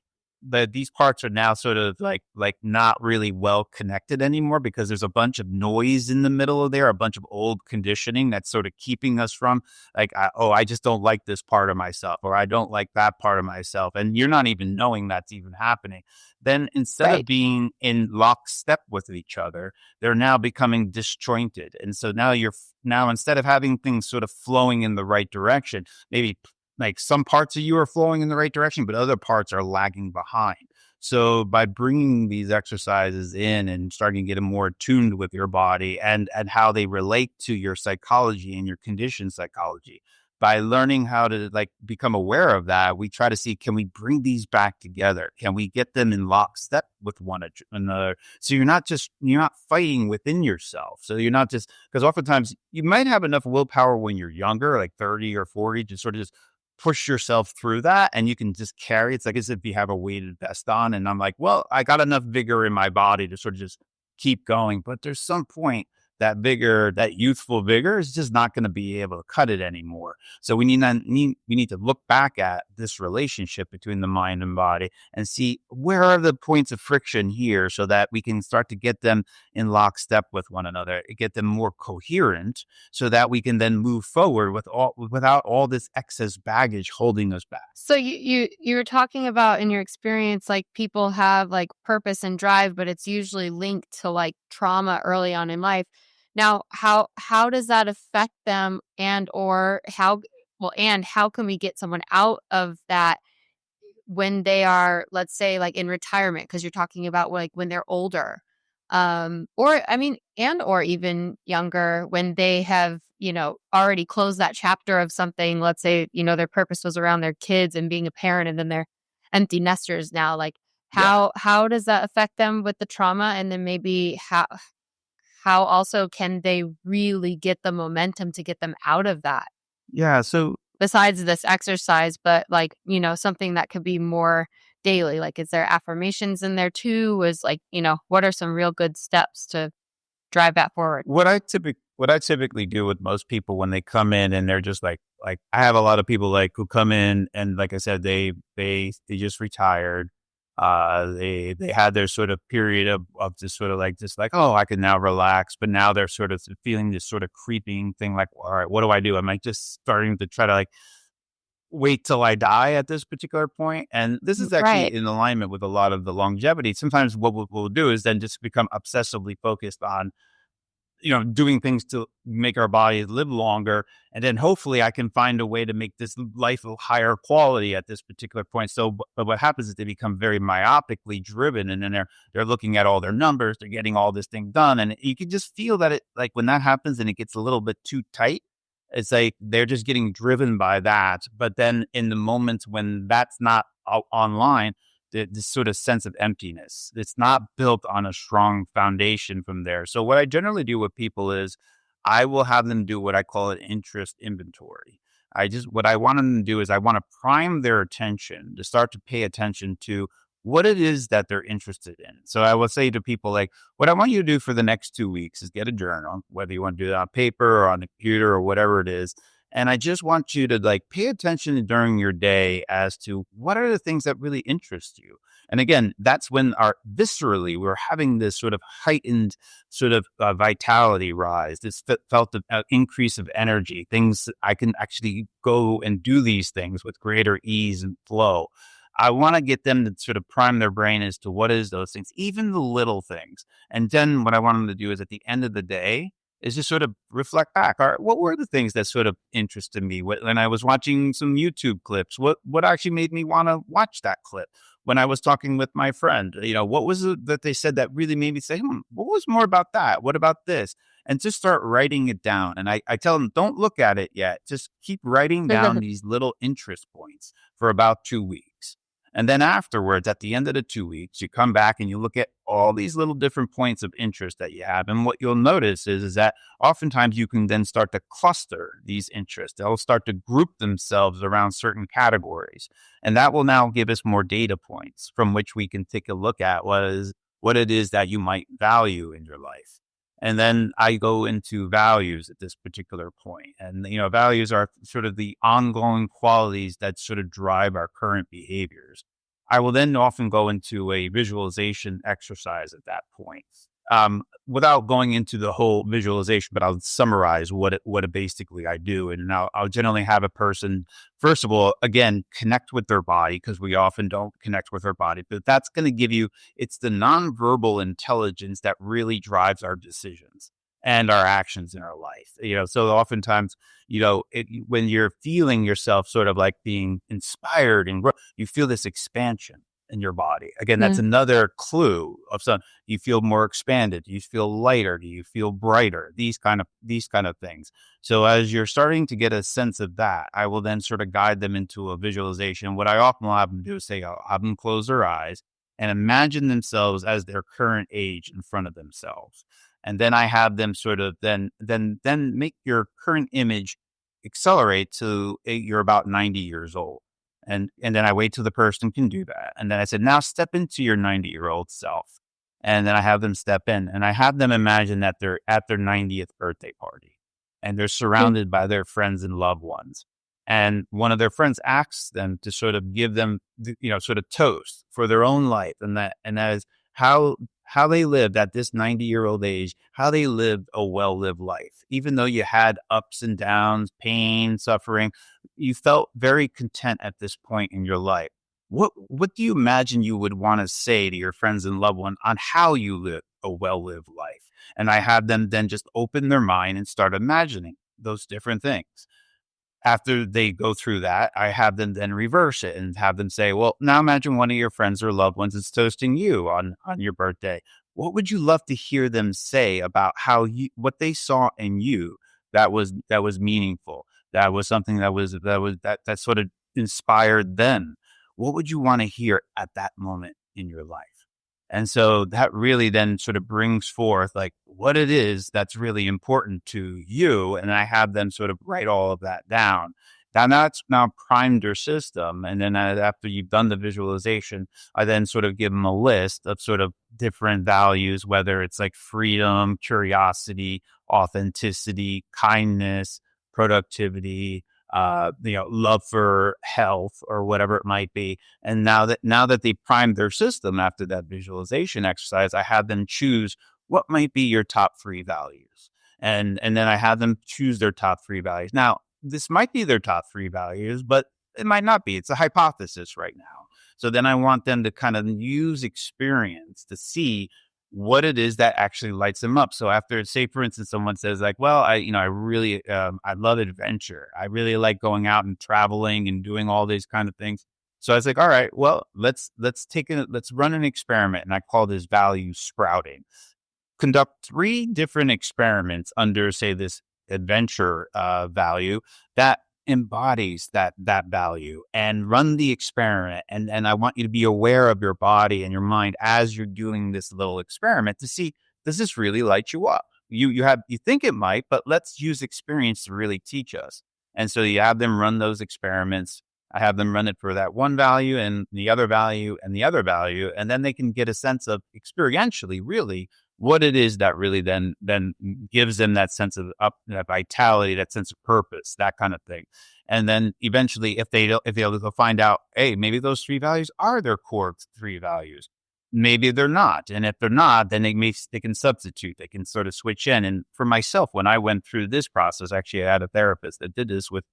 these parts are now sort of like not really well connected anymore, because there's a bunch of noise in the middle of there, a bunch of old conditioning that's sort of keeping us from like, I just don't like this part of myself, or I don't like that part of myself. And you're not even knowing that's even happening. Then instead of being in lockstep with each other, they're now becoming disjointed. And so now instead of having things sort of flowing in the right direction, maybe like some parts of you are flowing in the right direction, but other parts are lagging behind. So by bringing these exercises in and starting to get them more attuned with your body and how they relate to your psychology and your condition psychology, by learning how to like become aware of that, we try to see, can we bring these back together? Can we get them in lockstep with one another? So you're not fighting within yourself. So you're not just, because oftentimes you might have enough willpower when you're younger, like 30 or 40, to sort of just push yourself through that, and you can just carry. It's like as if you have a weighted vest on, and I'm like, well, I got enough vigor in my body to sort of just keep going. But there's some point that vigor, that youthful vigor, is just not going to be able to cut it anymore. So we need to look back at this relationship between the mind and body and see where are the points of friction here, so that we can start to get them in lockstep with one another, get them more coherent, so that we can then move forward without all this excess baggage holding us back. So you were talking about, in your experience, like people have like purpose and drive, but it's usually linked to like trauma early on in life. Now, how does that affect them, and how can we get someone out of that when they are, let's say, like in retirement? Because you're talking about like when they're older, or even younger, when they have, already closed that chapter of something. Let's say, their purpose was around their kids and being a parent, and then they're empty nesters now. Like how does that affect them with the trauma? And then maybe how also can they really get the momentum to get them out of that? Yeah. So Besides this exercise, but like, something that could be more daily. Like, is there affirmations in there too? Is like, what are some real good steps to drive that forward? what I typically do with most people when they come in and they're just like I have a lot of people like who come in and, like I said, they just retired. They had their sort of period of just sort of like, oh, I can now relax. But now they're sort of feeling this sort of creeping thing, like, all right, what do I do? Am I just starting to try to like wait till I die at this particular point? And this is Right. actually in alignment with a lot of the longevity. Sometimes what we'll do is then just become obsessively focused on, doing things to make our bodies live longer. And then hopefully I can find a way to make this life of higher quality at this particular point. So, but what happens is they become very myopically driven, and then they're looking at all their numbers, they're getting all this thing done. And you can just feel that like when that happens and it gets a little bit too tight, it's like they're just getting driven by that. But then in the moments when that's not online, this sort of sense of emptiness, it's not built on a strong foundation from there. So what I generally do with people is I will have them do what I call an interest inventory. What I want them to do is I want to prime their attention to start to pay attention to what it is that they're interested in. So I will say to people, like, what I want you to do for the next 2 weeks is get a journal, whether you want to do that on paper or on the computer or whatever it is. And I just want you to like pay attention during your day as to what are the things that really interest you. And again, that's when viscerally, we're having this sort of heightened sort of vitality rise, this felt increase of energy, things I can actually go and do these things with greater ease and flow. I want to get them to sort of prime their brain as to what is those things, even the little things. And then what I want them to do is at the end of the day is just sort of reflect back. All right, what were the things that sort of interested me when I was watching some YouTube clips? What actually made me want to watch that clip? When I was talking with my friend, what was it that they said that really made me say, what was more about that? What about this? And just start writing it down. And I tell them, don't look at it yet. Just keep writing down these little interest points for about 2 weeks. And then afterwards, at the end of the 2 weeks, you come back and you look at all these little different points of interest that you have. And what you'll notice is that oftentimes you can then start to cluster these interests. They'll start to group themselves around certain categories. And that will now give us more data points from which we can take a look at what it is that you might value in your life. And then I go into values at this particular point. And, values are sort of the ongoing qualities that sort of drive our current behaviors. I will then often go into a visualization exercise at that point. Without going into the whole visualization, but I'll summarize what basically I do. And I'll generally have a person, first of all, again, connect with their body, because we often don't connect with our body, but that's going to give you, it's the nonverbal intelligence that really drives our decisions and our actions in our life. So oftentimes, when you're feeling yourself sort of like being inspired and you feel this expansion. in your body. Again, that's another clue of some. Do you feel more expanded? Do you feel lighter? Do you feel brighter? These kind of things. So as you're starting to get a sense of that, I will then sort of guide them into a visualization. What I often will have them do is say, I'll have them close their eyes and imagine themselves as their current age in front of themselves. And then I have them sort of then make your current image accelerate to you're about 90 years old. And then I wait till the person can do that. And then I said, now step into your 90-year-old self. And then I have them step in and I have them imagine that they're at their 90th birthday party and they're surrounded by their friends and loved ones. And one of their friends asks them to sort of give them, sort of toast for their own life. And that is how they lived at this 90-year-old age, how they lived a well-lived life. Even though you had ups and downs, pain, suffering, you felt very content at this point in your life. What do you imagine you would want to say to your friends and loved one on how you live a well-lived life? And I have them then just open their mind and start imagining those different things. After they go through that, I have them then reverse it and have them say, well, now imagine one of your friends or loved ones is toasting you on your birthday. What would you love to hear them say about what they saw in you that was meaningful? That was something that sort of inspired them. What would you want to hear at that moment in your life? And so that really then sort of brings forth like what it is that's really important to you. And I have them sort of write all of that down. That's now primed their system. And then after you've done the visualization, I then sort of give them a list of sort of different values, whether it's like freedom, curiosity, authenticity, kindness, productivity, love for health or whatever it might be. And now that they primed their system after that visualization exercise, I have them choose what might be your top 3 values. And then I have them choose their top 3 values. Now, this might be their top 3 values, but it might not be. It's a hypothesis right now. So then I want them to kind of use experience to see what it is that actually lights them up. So after, say, for instance, someone says like, well, I really, I love adventure. I really like going out and traveling and doing all these kind of things. So I was like, all right, well, let's run an experiment. And I call this value sprouting. Conduct 3 different experiments under, say, this adventure value that embodies that value, and run the experiment. And I want you to be aware of your body and your mind as you're doing this little experiment to see, does this really light you up? You think it might, but let's use experience to really teach us. And so you have them run those experiments. I have them run it for that one value and the other value and the other value. And then they can get a sense of experientially really what it is that really then gives them that sense of that vitality, that sense of purpose, that kind of thing. And then eventually, if they'll find out, hey, maybe those 3 values are their core 3 values. Maybe they're not. And if they're not, then they can substitute. They can sort of switch in. And for myself, when I went through this process, actually, I had a therapist that did this with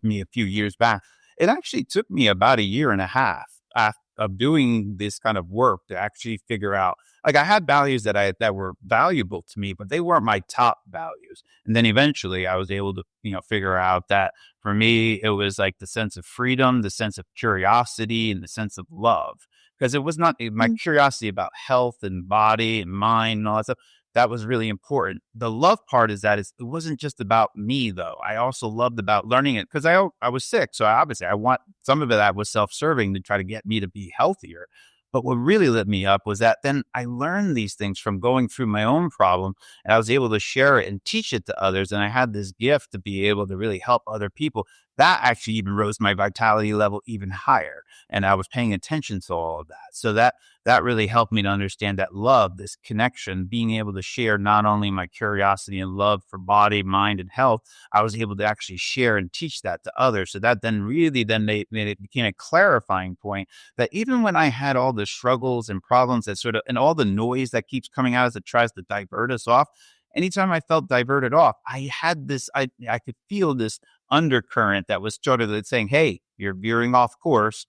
me a few years back. It actually took me about a year and a half of doing this kind of work to actually figure out, like, I had values that were valuable to me, but they weren't my top values. And then eventually I was able to, figure out that for me, it was like the sense of freedom, the sense of curiosity, and the sense of love. Because it was not my curiosity about health and body and mind and all that stuff. That was really important. The love part is that it wasn't just about me, though. I also loved about learning it because I was sick. So obviously I want some of it that was self-serving to try to get me to be healthier. But what really lit me up was that then I learned these things from going through my own problem, and I was able to share it and teach it to others. And I had this gift to be able to really help other people. That actually even rose my vitality level even higher. And I was paying attention to all of that. So that really helped me to understand that love, this connection, being able to share not only my curiosity and love for body, mind, and health, I was able to actually share and teach that to others. So that then really it became a clarifying point that even when I had all the struggles and problems and all the noise that keeps coming out as it tries to divert us off, anytime I felt diverted off, I had this, I could feel this undercurrent that was sort of saying, hey, you're veering off course.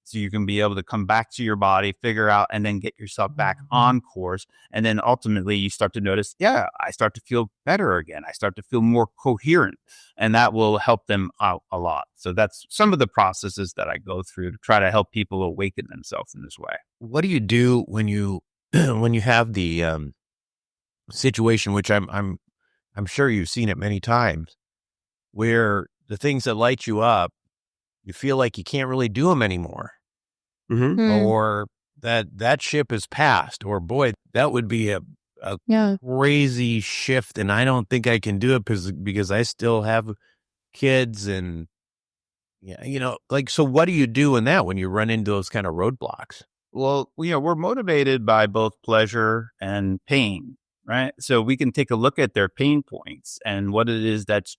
So you can be able to come back to your body, figure out, and then get yourself back on course. And then ultimately you start to notice, yeah, I start to feel better again. I start to feel more coherent, and that will help them out a lot. So that's some of the processes that I go through to try to help people awaken themselves in this way. What do you do when you when you have the situation, which I'm sure you've seen it many times, where the things that light you up, you feel like you can't really do them anymore, or that ship has passed, or boy, that would be a crazy shift, and I don't think I can do it because I still have kids, and like, so what do you do in that when you run into those kind of roadblocks? Well, we're motivated by both pleasure and pain, right? So we can take a look at their pain points and what it is that's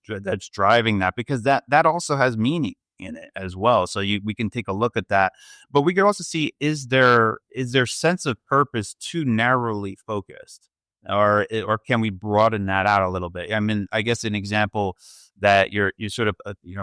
driving that, because that also has meaning in it as well. So we can take a look at that, but we can also see, is their sense of purpose too narrowly focused, or can we broaden that out a little bit? I mean, I guess an example that you're sort of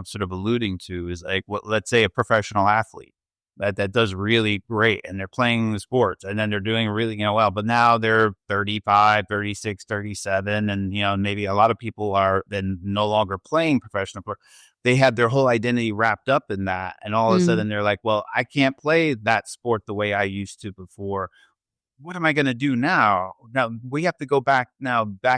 sort of alluding to is like, let's say a professional athlete that does really great, and they're playing the sports, and then they're doing really well, but now they're 35, 36, 37, and maybe a lot of people are then no longer playing professional sport. They had their whole identity wrapped up in that, and all of a sudden they're like, well, I can't play that sport the way I used to before. What am I going to do now? Now we have to go back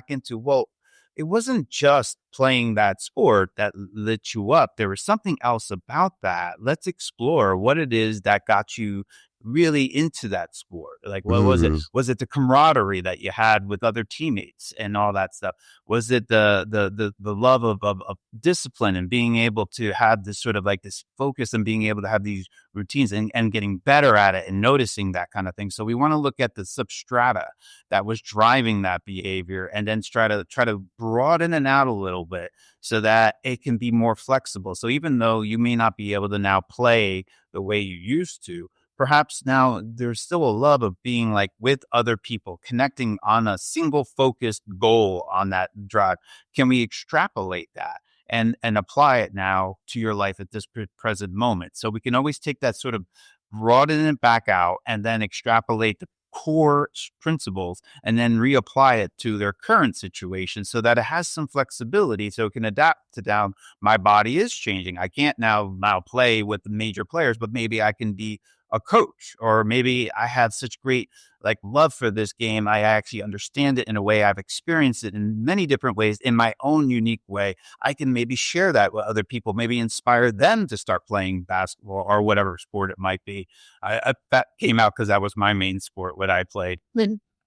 into, well, it wasn't just playing that sport that lit you up. There was something else about that. Let's explore what it is that got you really into that sport. Like, what was it? Was it the camaraderie that you had with other teammates and all that stuff? Was it the love of discipline and being able to have this sort of like this focus and being able to have these routines and getting better at it and noticing that kind of thing? So we want to look at the substrata that was driving that behavior, and then try to broaden it out a little bit so that it can be more flexible. So even though you may not be able to now play the way you used to, perhaps now there's still a love of being like with other people, connecting on a single focused goal on that drive. Can we extrapolate that and apply it now to your life at this present moment? So we can always take that sort of, broaden it back out, and then extrapolate the core principles and then reapply it to their current situation so that it has some flexibility, so it can adapt to down. My body is changing. I can't now play with the major players, but maybe I can be a coach, or maybe I have such great like love for this game. I actually understand it in a way. I've experienced it in many different ways in my own unique way. I can maybe share that with other people, maybe inspire them to start playing basketball or whatever sport it might be. That came out because that was my main sport, what I played.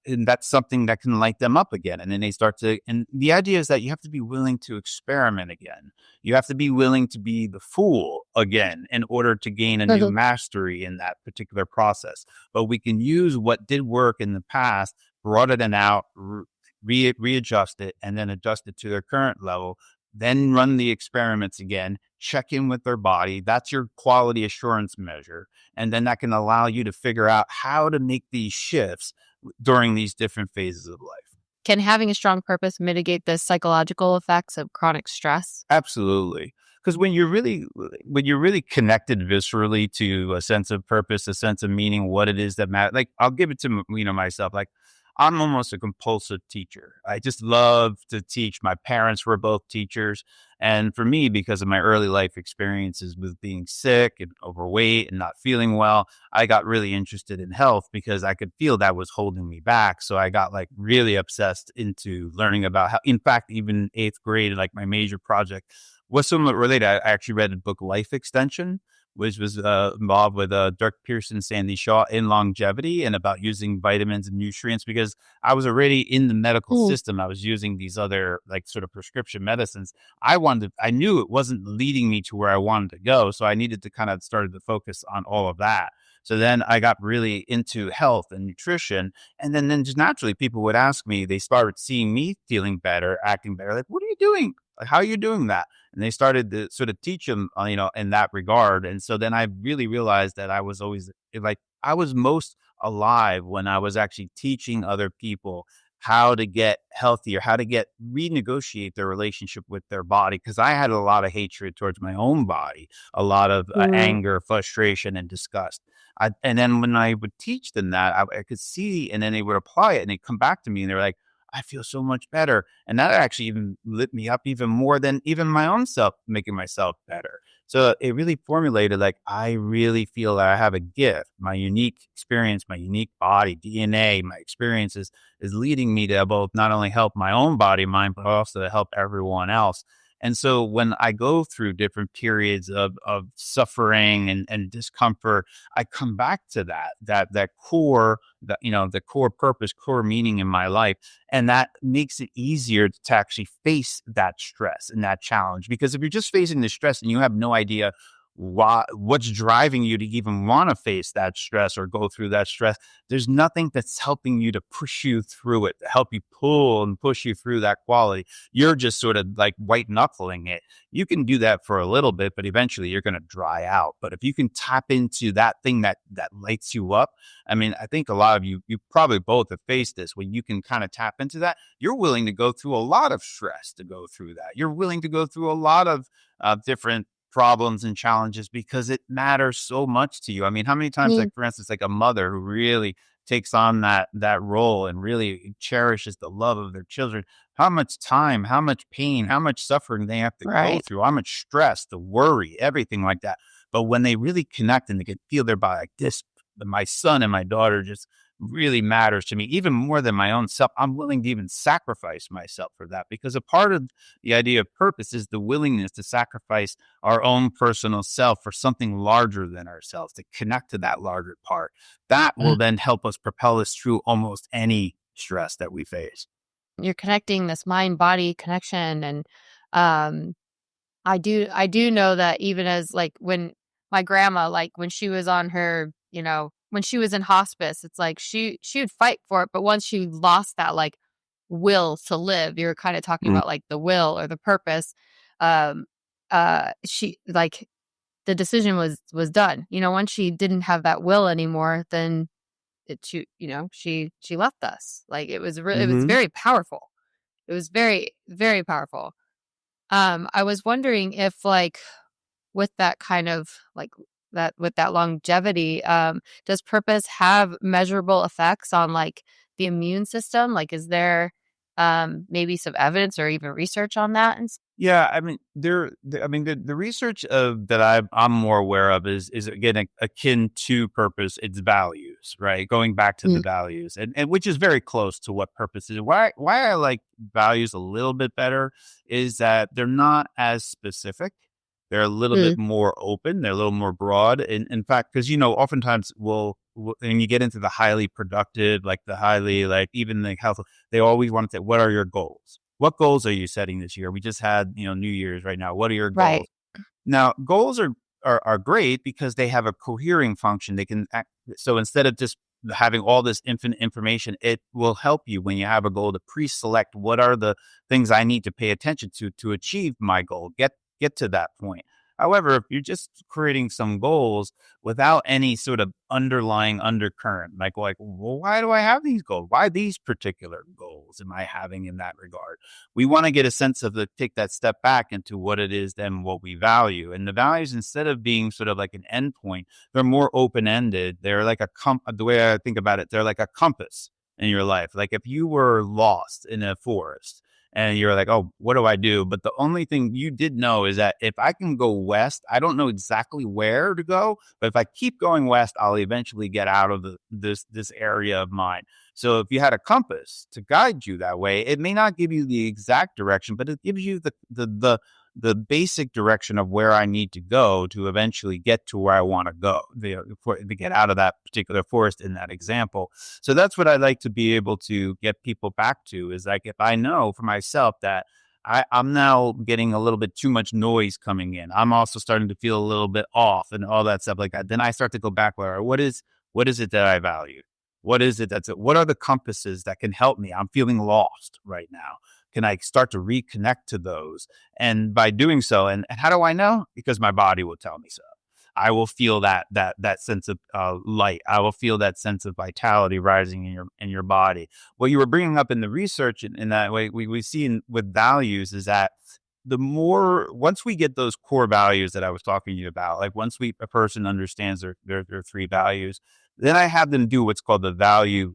And that's something that can light them up again. And then they start to, and the idea is that you have to be willing to experiment again. You have to be willing to be the fool again in order to gain a new mastery in that particular process. But we can use what did work in the past, broaden it out, readjust it, and then adjust it to their current level. Then run the experiments again, check in with their body. That's your quality assurance measure. And then that can allow you to figure out how to make these shifts during these different phases of life. Can having a strong purpose mitigate the psychological effects of chronic stress? Absolutely. Because when you're really connected viscerally to a sense of purpose, a sense of meaning, what it is that matters. Like, I'll give it to myself. Like, I'm almost a compulsive teacher. I just love to teach. My parents were both teachers. And for me, because of my early life experiences with being sick and overweight and not feeling well, I got really interested in health because I could feel that was holding me back. So I got like really obsessed into learning about how, in fact, even 8th grade, like my major project was somewhat related. I actually read a book, Life Extension, which was involved with Dirk Pearson, Sandy Shaw in longevity and about using vitamins and nutrients, because I was already in the medical system. I was using these other like sort of prescription medicines. I knew it wasn't leading me to where I wanted to go. So I needed to kind of started to focus on all of that. So then I got really into health and nutrition. And then just naturally people would ask me, they started seeing me feeling better, acting better. Like, what are you doing? Like, how are you doing that? And they started to sort of teach them, in that regard. And so then I really realized that I was always like, I was most alive when I was actually teaching other people how to get healthier, how to renegotiate their relationship with their body. Cause I had a lot of hatred towards my own body, a lot of anger, frustration, and disgust. And then when I would teach them that, I could see, and then they would apply it and they'd come back to me and they were like, I feel so much better. And that actually even lit me up even more than even my own self, making myself better. So it really formulated like, I really feel that I have a gift, my unique experience, my unique body, DNA, my experiences is leading me to both not only help my own body, mind, but also to help everyone else. And so when I go through different periods of suffering and discomfort, I come back to that core, the core purpose, core meaning in my life. And that makes it easier to actually face that stress and that challenge. Because if you're just facing the stress and you have no idea what's driving you to even want to face that stress or go through that stress, there's nothing that's helping you to push you through it, to help you pull and push you through that quality. You're just sort of like white knuckling it. You can do that for a little bit, but eventually you're going to dry out. But if you can tap into that thing that lights you up, I mean, I think a lot of you probably both have faced this. When you can kind of tap into that, you're willing to go through a lot of stress to go through that. You're willing to go through a lot of different problems and challenges because it matters so much to you. I mean, how many times, like, for instance, like a mother who really takes on that role and really cherishes the love of their children, how much time, how much pain, how much suffering they have to go through, how much stress, the worry, everything like that. But when they really connect and they can feel their body like this, my son and my daughter just really matters to me even more than my own self. I'm willing to even sacrifice myself for that, because a part of the idea of purpose is the willingness to sacrifice our own personal self for something larger than ourselves, to connect to that larger part. That will then help us propel us through almost any stress that we face. You're connecting this mind-body connection. And I do know that even as like when my grandma, like when she was on her, when she was in hospice, it's like she would fight for it. But once she lost that like will to live, you're kind of talking about like the will or the purpose. She like the decision was done. Once she didn't have that will anymore, then she left us. Like it was it was very powerful. It was very, very powerful. I was wondering if like with that kind of like that with that longevity, does purpose have measurable effects on like the immune system? Like, is there maybe some evidence or even research on that? Yeah, I mean, the research that I'm more aware of is again akin to purpose. It's values, right? Going back to the values, and which is very close to what purpose is. Why I like values a little bit better is that they're not as specific. They're a little bit more open. They're a little more broad. In fact, because oftentimes when you get into the highly productive, like the highly, like even the health, they always want to say, "What are your goals? What goals are you setting this year?" We just had, New Year's right now. What are your goals? Right. Now, goals are great because they have a cohering function. They can so instead of just having all this infinite information, it will help you when you have a goal to pre-select what are the things I need to pay attention to achieve my goal, get to that point. However, if you're just creating some goals without any sort of underlying undercurrent, like, well, why do I have these goals? Why these particular goals am I having in that regard? We want to get a sense of take that step back into what it is then what we value. And the values, instead of being sort of like an endpoint, they're more open-ended. They're like the way I think about it, they're like a compass in your life. Like if you were lost in a forest, and you're like, oh, what do I do? But the only thing you did know is that if I can go west, I don't know exactly where to go, but if I keep going west, I'll eventually get out of this area of mine. So if you had a compass to guide you that way, it may not give you the exact direction, but it gives you the basic direction of where I need to go to eventually get to where I want to go, to get out of that particular forest in that example. So that's what I like to be able to get people back to, is like, if I know for myself that I'm now getting a little bit too much noise coming in, I'm also starting to feel a little bit off and all that stuff like that, then I start to go back where, what is it that I value? What is it what are the compasses that can help me? I'm feeling lost right now. Can I start to reconnect to those? And by doing so, and how do I know? Because my body will tell me so. I will feel that sense of light. I will feel that sense of vitality rising in your body. What you were bringing up in the research in that way, we see with values is that once we get those core values that I was talking to you about, like once a person understands their three values, then I have them do what's called a value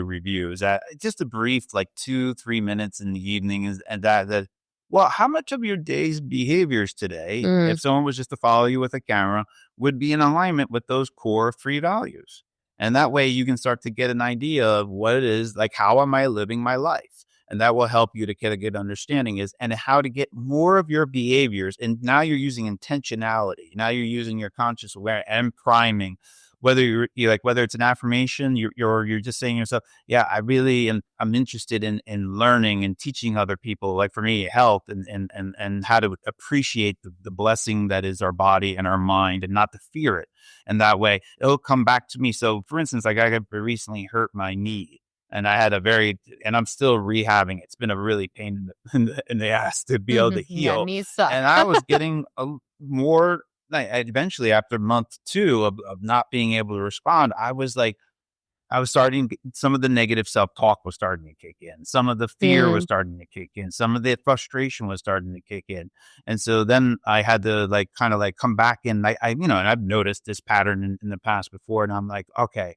review. Is that just a brief, like 2-3 minutes in the evening and well, how much of your day's behaviors today, if someone was just to follow you with a camera, would be in alignment with those core three values? And that way you can start to get an idea of what it is, like, how am I living my life? And that will help you to get a good understanding and how to get more of your behaviors. And now you're using intentionality. Now you're using your conscious awareness and priming. Whether whether it's an affirmation, you're just saying to yourself, yeah, I'm interested in learning and teaching other people, like for me, health and how to appreciate the blessing that is our body and our mind and not to fear it. And that way it'll come back to me. So for instance, like I recently hurt my knee. And I'm still rehabbing. It's been a really pain in the ass to be able to heal. Yeah, knees suck. And I was getting more. Eventually, after month 2 of not being able to respond, I was starting. Some of the negative self-talk was starting to kick in. Some of the fear was starting to kick in. Some of the frustration was starting to kick in. And so then I had to kind of come back in. And I've noticed this pattern in the past before, and I'm like, okay,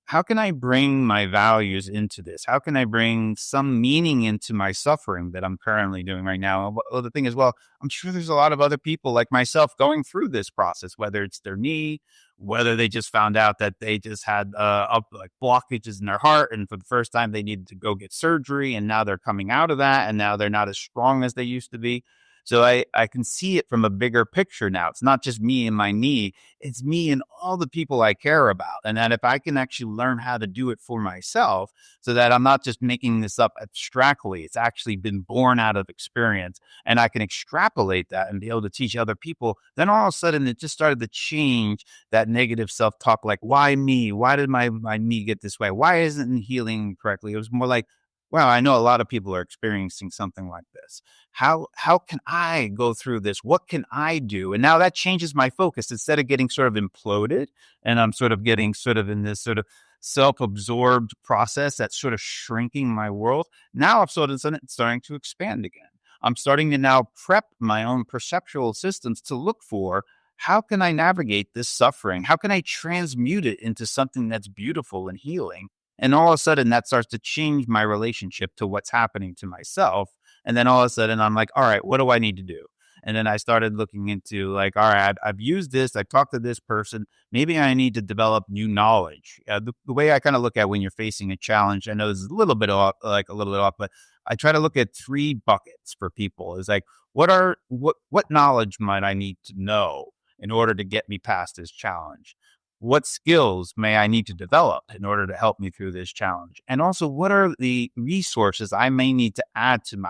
how can I bring my values into this? How can I bring some meaning into my suffering that I'm currently doing right now? Well, the thing is, I'm sure there's a lot of other people like myself going through this process, whether it's their knee, whether they just found out that they just had blockages in their heart, and for the first time they needed to go get surgery, and now they're coming out of that, and now they're not as strong as they used to be. So I can see it from a bigger picture now. It's not just me and my knee. It's me and all the people I care about. And that if I can actually learn how to do it for myself so that I'm not just making this up abstractly, it's actually been born out of experience, and I can extrapolate that and be able to teach other people, then all of a sudden it just started to change that negative self-talk. Like, why me? Why did my knee get this way? Why isn't it healing correctly? It was more like, wow, I know a lot of people are experiencing something like this. How can I go through this? What can I do? And now that changes my focus. Instead of getting sort of imploded, and I'm sort of getting sort of in this sort of self-absorbed process that's sort of shrinking my world, now I'm sort of starting to expand again. I'm starting to now prep my own perceptual systems to look for, how can I navigate this suffering? How can I transmute it into something that's beautiful and healing? And all of a sudden that starts to change my relationship to what's happening to myself. And then all of a sudden I'm like, all right, what do I need to do? And then I started looking into all right, I've used this. I've talked to this person. Maybe I need to develop new knowledge. The way I kind of look at when you're facing a challenge, I know this is a little bit off, but I try to look at 3 buckets for people. Is like, what knowledge might I need to know in order to get me past this challenge? What skills may I need to develop in order to help me through this challenge? And also, what are the resources I may need to add to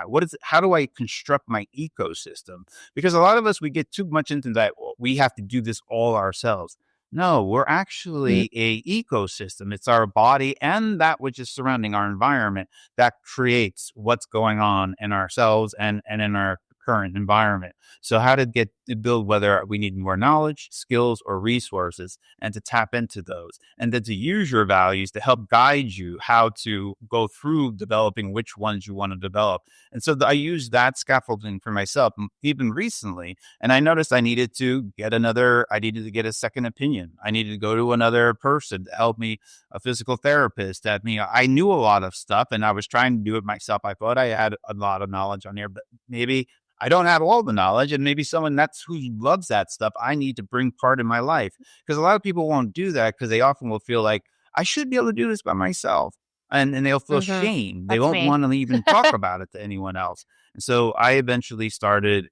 how do I construct my ecosystem? Because a lot of us, we get too much into that. Well, we have to do this all ourselves. No, we're actually a ecosystem. It's our body and that which is surrounding our environment that creates what's going on in ourselves and in our current environment. So how to build, whether we need more knowledge, skills, or resources, and to tap into those, and then to use your values to help guide you how to go through developing which ones you want to develop. And so I use that scaffolding for myself even recently. And I noticed I needed to get a second opinion. I needed to go to another person to help me, a physical therapist. I knew a lot of stuff and I was trying to do it myself. I thought I had a lot of knowledge on here, but maybe I don't have all the knowledge, and maybe someone that's who loves that stuff, I need to bring part in my life. Because a lot of people won't do that because they often will feel like, I should be able to do this by myself. And they'll feel shame. They won't want to even talk about it to anyone else. And so I eventually started,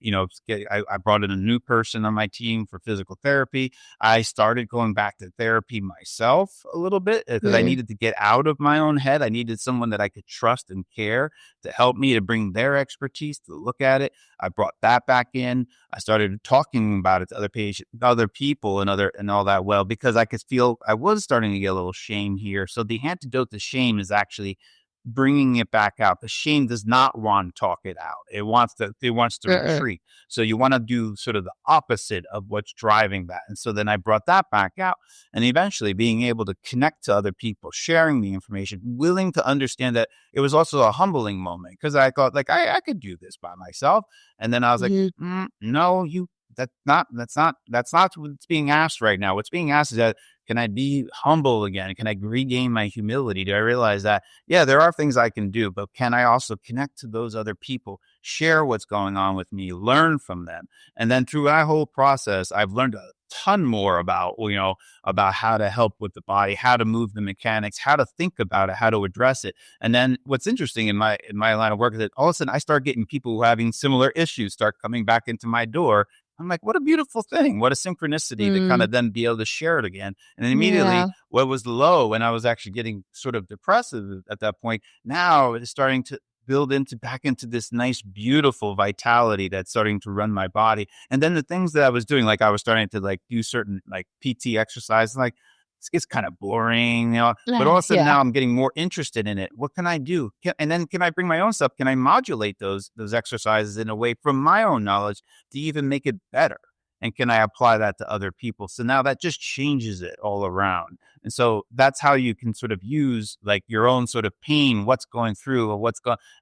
I brought in a new person on my team for physical therapy. I started going back to therapy myself a little bit because I needed to get out of my own head. I needed someone that I could trust and care to help me, to bring their expertise to look at it. I brought that back in. I started talking about it to other people and all that. Well, because I could feel I was starting to get a little shame here. So the antidote to shame is actually bringing it back out. The shame does not want to talk it out. It wants to retreat. So you want to do sort of the opposite of what's driving that. And so then I brought that back out, and eventually being able to connect to other people, sharing the information, willing to understand that it was also a humbling moment, because I thought like I could do this by myself. And then I was like, no, that's not what's being asked right now. What's being asked is that, can I be humble again? Can I regain my humility? Do I realize that, yeah, there are things I can do, but can I also connect to those other people, share what's going on with me, learn from them? And then through that whole process, I've learned a ton more about, about how to help with the body, how to move the mechanics, how to think about it, how to address it. And then what's interesting in my line of work is that all of a sudden I start getting people who are having similar issues start coming back into my door. I'm like, what a beautiful thing. What a synchronicity to kind of then be able to share it again. And then immediately what was low, and I was actually getting sort of depressive at that point, now it's starting to build back into this nice, beautiful vitality that's starting to run my body. And then the things that I was doing, like I was starting to like do certain like PT exercises, like it's kind of boring, but all of a sudden now I'm getting more interested in it. What can I do? And then can I bring my own stuff? Can I modulate those exercises in a way from my own knowledge to even make it better? And can I apply that to other people? So now that just changes it all around. And so that's how you can sort of use like your own sort of pain, what's going through or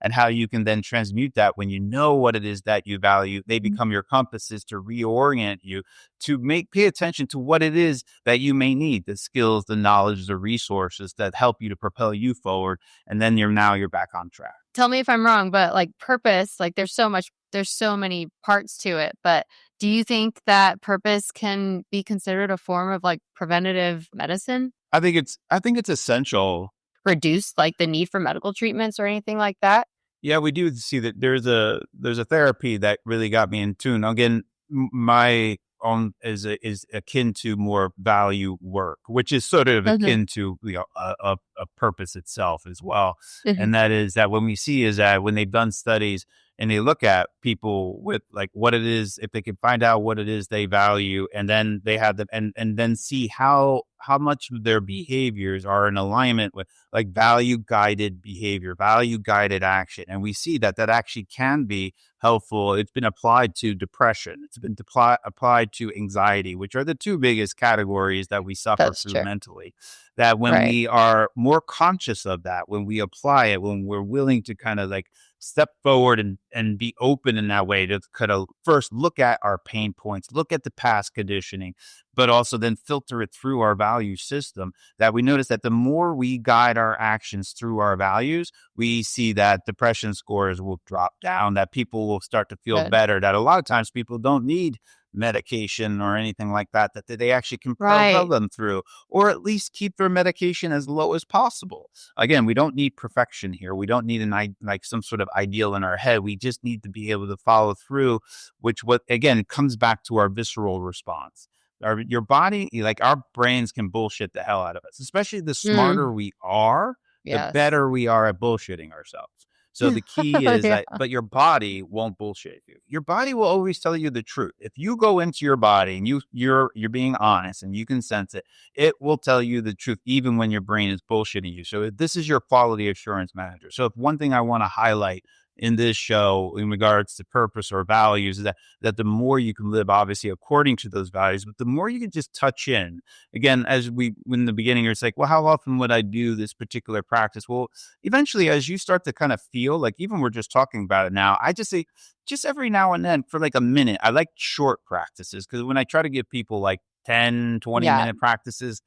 and how you can then transmute that when you know what it is that you value. They become your compasses to reorient you, to pay attention to what it is that you may need, the skills, the knowledge, the resources that help you to propel you forward. And then you're back on track. Tell me if I'm wrong, but like purpose, like there's so many parts to it, but do you think that purpose can be considered a form of like preventative medicine? I think it's essential. Reduce like the need for medical treatments or anything like that? Yeah, we do see that there's a therapy that really got me in tune. Again, my own is akin to more value work, which is sort of akin to a purpose itself as well. And that is that when we see is that when they've done studies and they look at people with like what it is, if they can find out what it is they value, and then they have them and then see how much of their behaviors are in alignment with like value guided behavior, value guided action. And we see that actually can be helpful. It's been applied to depression. It's been applied to anxiety, which are the two biggest categories that we suffer through mentally. That when we are more conscious of that, when we apply it, when we're willing to kind of like step forward and be open in that way to kind of first look at our pain points, look at the past conditioning, but also then filter it through our value system, that we notice that the more we guide our actions through our values, we see that depression scores will drop down, that people will start to feel better, that a lot of times people don't need medication or anything like that they actually can propel them through, or at least keep their medication as low as possible. Again, we don't need perfection here. We don't need like some sort of ideal in our head. We just need to be able to follow through, which again comes back to our visceral response. Your body, like our brains can bullshit the hell out of us, especially the smarter we are, the better we are at bullshitting ourselves. So the key is that, but your body won't bullshit you. Your body will always tell you the truth. If you go into your body and you're being honest and you can sense it, it will tell you the truth even when your brain is bullshitting you. So this is your quality assurance manager. So if one thing I want to highlight in this show in regards to purpose or values is that the more you can live obviously according to those values, but the more you can just touch in. Again, as in the beginning, it's like, well, how often would I do this particular practice? Well, eventually as you start to kind of feel like, even we're just talking about it now, I just say just every now and then for like a minute. I like short practices, because when I try to give people like 10, 20 minute practices,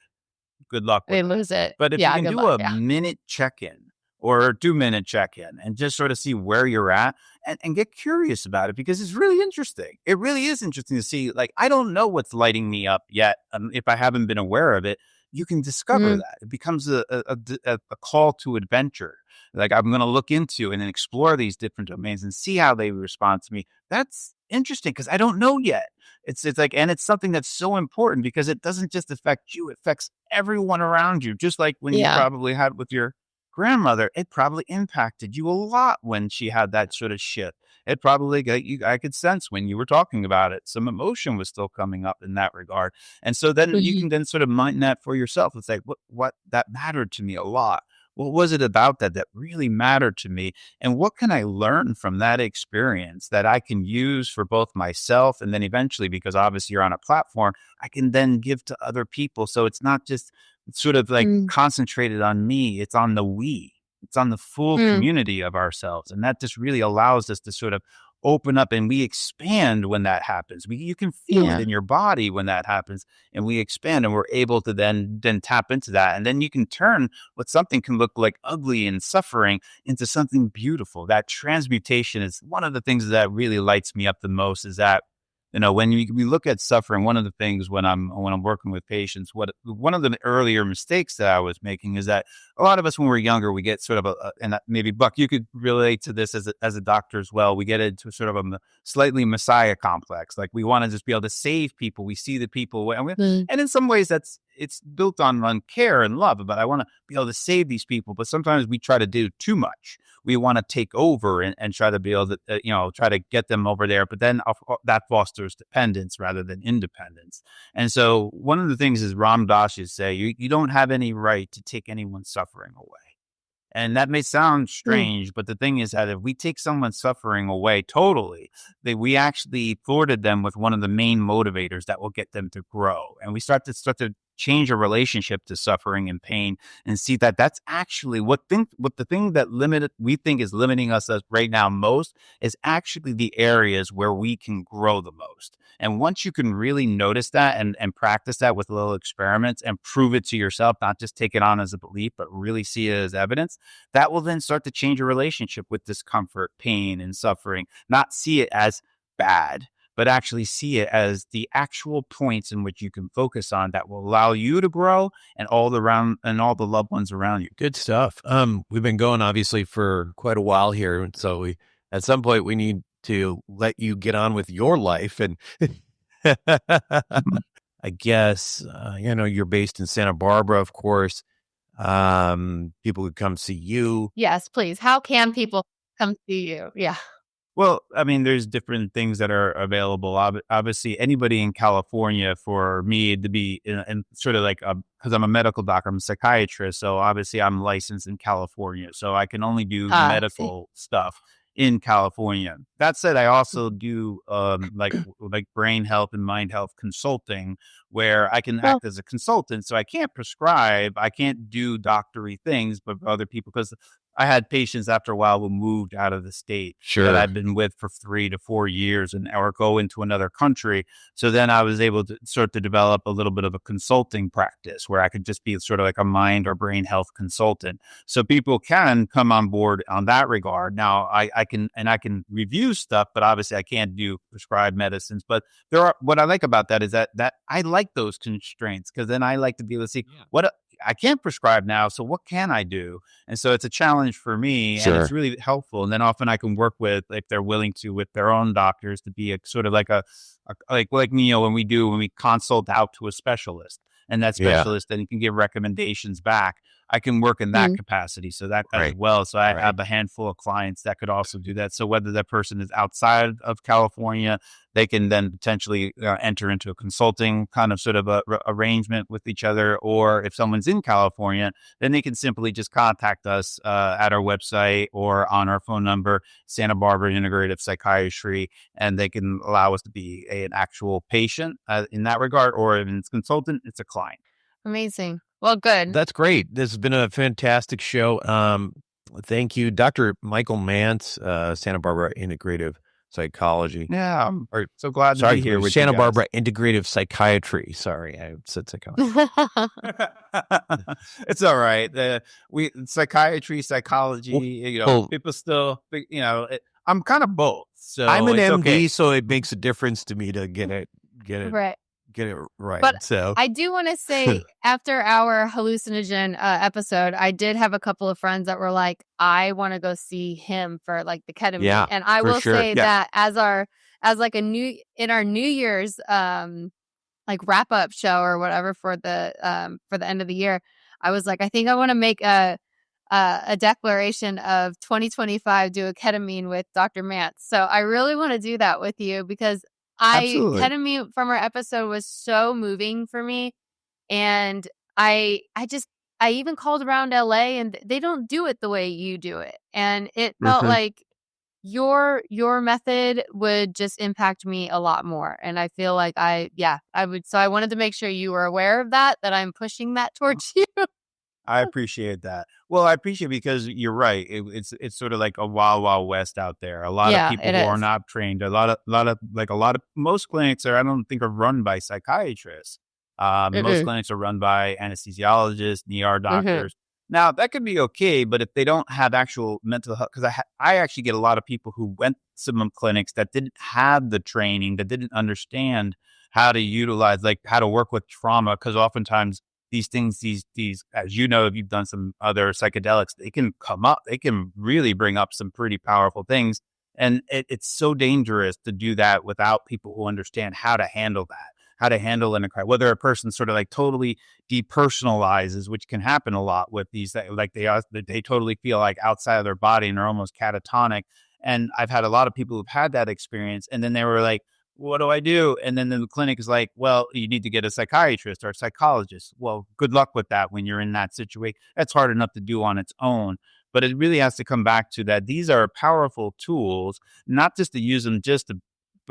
good luck with they lose it. But if you can do a minute check-in or a 2-minute check-in and just sort of see where you're at and get curious about it, because it's really interesting. It really is interesting to see, like, I don't know what's lighting me up yet. If I haven't been aware of it, you can discover that. It becomes a call to adventure. Like, I'm going to look into and then explore these different domains and see how they respond to me. That's interesting because I don't know yet. It's like, and it's something that's so important because it doesn't just affect you. It affects everyone around you. Just like when you probably had with your grandmother, it probably impacted you a lot when she had that sort of shit. It probably I could sense when you were talking about it, some emotion was still coming up in that regard. And so then you can then sort of mind that for yourself. It's like, what that mattered to me a lot. What was it about that really mattered to me? And what can I learn from that experience that I can use for both myself and then eventually, because obviously you're on a platform, I can then give to other people. So it's not just sort of like Mm, concentrated on me, it's on the we. It's on the full mm, community of ourselves. And that just really allows us to sort of open up, and we expand when that happens. You can feel it yeah. in your body when that happens, and we expand, and we're able to then tap into that. And then you can turn what something can look like ugly and suffering into something beautiful. That transmutation is one of the things that really lights me up the most, is that, when we look at suffering, one of the things when I'm working with patients, one of the earlier mistakes that I was making is that a lot of us when we're younger, we get sort of maybe Buck, you could relate to this as a doctor as well. We get into sort of slightly messiah complex. Like we want to just be able to save people. We see the people, Mm, and in some ways it's built on care and love. But I want to be able to save these people. But sometimes we try to do too much. We want to take over and try to be able to, try to get them over there. But then that fosters dependence rather than independence. And so one of the things is Ram Dass used to say, you don't have any right to take anyone's suffering away. And that may sound mm, strange, but the thing is that if we take someone's suffering away totally, that we actually thwarted them with one of the main motivators that will get them to grow. And we start to change a relationship to suffering and pain, and see that that's actually what the thing that we think is limiting us right now most is actually the areas where we can grow the most. And once you can really notice that and practice that with little experiments and prove it to yourself, not just take it on as a belief, but really see it as evidence, that will then start to change your relationship with discomfort, pain, and suffering. Not see it as bad, but actually see it as the actual points in which you can focus on that will allow you to grow and all the loved ones around you. Good stuff. We've been going obviously for quite a while here, and so at some point we need to let you get on with your life. And I guess you're based in Santa Barbara, of course. People could come see you. yes, please. How can people come see you? Yeah. Well, I mean, there's different things that are available. Obviously, anybody in California, for me to be in sort of like, because I'm a medical doctor, I'm a psychiatrist. So obviously I'm licensed in California. So I can only do See. medical stuff in California. That said, I also do like brain health and mind health consulting, where I can Well, act as a consultant. So I can't prescribe, I can't do doctory things, but for other people, because I had patients after a while who moved out of the state that Sure. I'd been with for 3 to 4 years, or go into another country. So then I was able to start to develop a little bit of a consulting practice where I could just be sort of like a mind or brain health consultant. So people can come on board on that regard. Now I can review stuff, but obviously I can't do prescribed medicines. But what I like about that is that I like those constraints, because then I like to be able to see what I can't prescribe now. So what can I do? And so it's a challenge for me, and it's Sure. really helpful. And then often I can work with, if they're willing to, with their own doctors, to be a sort of like like me, when we consult out to a specialist, and that Yeah. specialist then can give recommendations back. I can work in that mm, capacity. So that as Right. well. So I Right. have a handful of clients that could also do that. So whether that person is outside of California, they can then potentially enter into a consulting kind of sort of arrangement with each other. Or if someone's in California, then they can simply just contact us at our website or on our phone number, Santa Barbara Integrative Psychiatry, and they can allow us to be an actual patient in that regard, or if it's consultant, it's a client. amazing. Well, good. That's great. This has been a fantastic show. Thank you, Dr. Michael Mantz, Santa Barbara Integrative Psychology. Yeah, I'm Or so glad to sorry, be here with you Santa guys. Barbara Integrative Psychiatry. Sorry, I said psychology. It's all right. We psychiatry, psychology. Well, well, People still. I'm kind of both, I'm so an it's okay. MD, so it makes a difference to me to get it, Right. get it right. But So, I do want to say, after our hallucinogen episode, I did have a couple of friends that were like, I want to go see him for like the ketamine. yeah, And I for will sure. say Yeah, that as like in our New Year's like wrap up show or whatever for the end of the year, I was like, I think I want to make a declaration of 2025, do a ketamine with Dr. Mantz. So I really want to do that with you, because absolutely. ketamine from our episode was so moving for me. And I just I even called around LA and they don't do it the way you do it. And it felt Mhm. like your method would just impact me a lot more. And I feel like I would. So I wanted to make sure you were aware of that I'm pushing that towards you. I appreciate that. Well, I appreciate because you're right. It's sort of like a wild, wild west out there. A lot of Yeah, people it who are is. not trained, most clinics are, I don't think are run by psychiatrists. Most Mm-mm. clinics are run by anesthesiologists, ER Mm-hmm. doctors. Now that could be okay, but if they don't have actual mental health, because I actually get a lot of people who went to some clinics that didn't have the training, that didn't understand how to utilize, like how to work with trauma, because oftentimes these things, these, as you know, if you've done some other psychedelics, they can come up, they can really bring up some pretty powerful things. And it's so dangerous to do that without people who understand how to handle that, how to handle in a crowd, whether a person sort of like totally depersonalizes, which can happen a lot with these, like they totally feel like outside of their body and are almost catatonic. And I've had a lot of people who've had that experience. And then they were like, what do I do? And then the clinic is like, well, you need to get a psychiatrist or a psychologist. Well, good luck with that when you're in that situation. That's hard enough to do on its own. But it really has to come back to that. These are powerful tools, not just to use them just to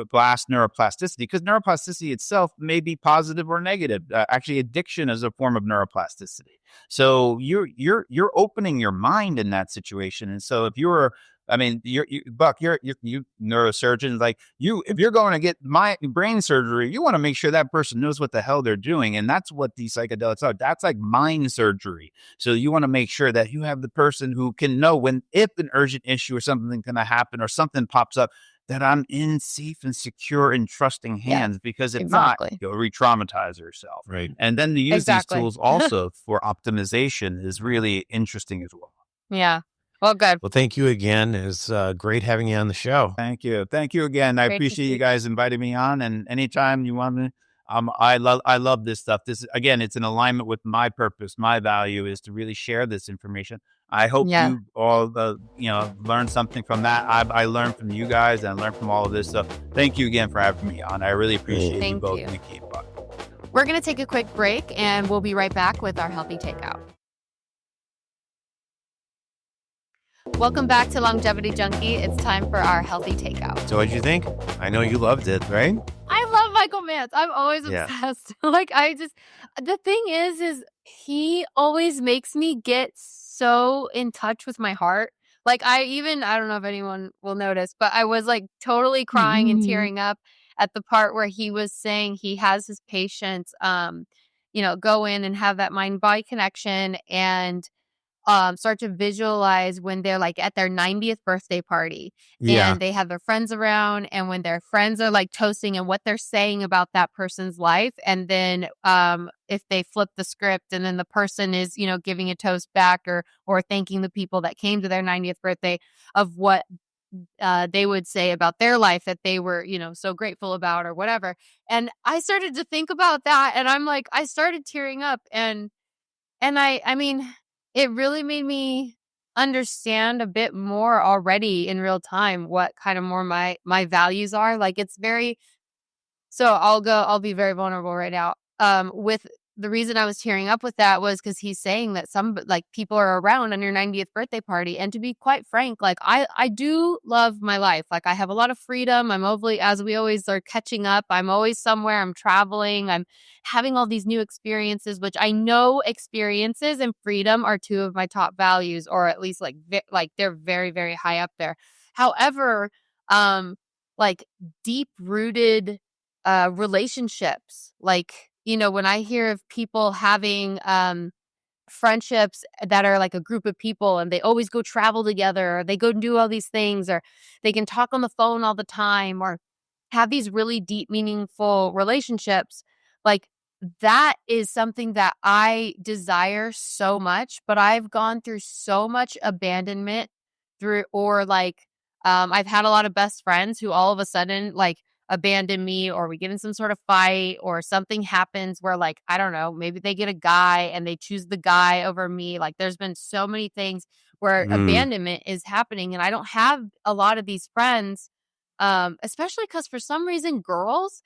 blast neuroplasticity, because neuroplasticity itself may be positive or negative. Actually, addiction is a form of neuroplasticity. So you're opening your mind in that situation. And so if you're, I mean, Buck, you neurosurgeon, like you, if you're going to get my brain surgery, you want to make sure that person knows what the hell they're doing. And that's what these psychedelics are. That's like mind surgery. So you want to make sure that you have the person who can know when, if an urgent issue or something going to happen or something pops up, that I'm in safe and secure and trusting Yes, hands, because if not, exactly. you'll re-traumatize yourself. Right. And then to use these Exactly. tools also for optimization is really interesting as well. Yeah. Well, good. Well, thank you again. It's great having you on the show. Thank you. Thank you again. I Great to appreciate you see. guys inviting me on. And anytime you want me, I love this stuff. This, again, it's in alignment with my purpose. My value is to really share this information. I hope Yeah. you all, learn something from that. I learned from you guys and I learned from all of this. So thank you again for having me on. I really appreciate you Thank both, you. Nikki and Buck. We're going to take a quick break and we'll be right back with our healthy takeout. Welcome back to Longevity Junky. It's time for our healthy takeout. So what'd you think? I know you loved it, right? I love Michael Mantz. I'm always Yeah. obsessed. The thing is he always makes me get so in touch with my heart. Like I don't know if anyone will notice, but I was like totally crying and tearing up at the part where he was saying he has his patients, go in and have that mind body connection and start to visualize when they're like at their 90th birthday party Yeah. and they have their friends around, and when their friends are like toasting and what they're saying about that person's life. And then if they flip the script and then the person is, giving a toast back or thanking the people that came to their 90th birthday of what they would say about their life that they were, so grateful about or whatever. And I started to think about that and I'm like, I started tearing up and I mean, it really made me understand a bit more already in real time what kind of more my values are. Like it's very so I'll be very vulnerable right now. With the reason I was tearing up with that was because he's saying that some like people are around on your 90th birthday party. And to be quite frank, like I do love my life. Like I have a lot of freedom. I'm overly, as we always are catching up. I'm always somewhere. I'm traveling. I'm having all these new experiences, which I know experiences and freedom are two of my top values, or at least like they're very, very high up there. However, like deep rooted relationships. Like, when I hear of people having friendships that are like a group of people and they always go travel together or they go and do all these things or they can talk on the phone all the time or have these really deep, meaningful relationships, like that is something that I desire so much, but I've gone through so much abandonment through, or like, I've had a lot of best friends who all of a sudden like abandon me, or we get in some sort of fight or something happens where like, I don't know, maybe they get a guy and they choose the guy over me. Like there's been so many things where Mm. abandonment is happening and I don't have a lot of these friends. Especially because for some reason, girls,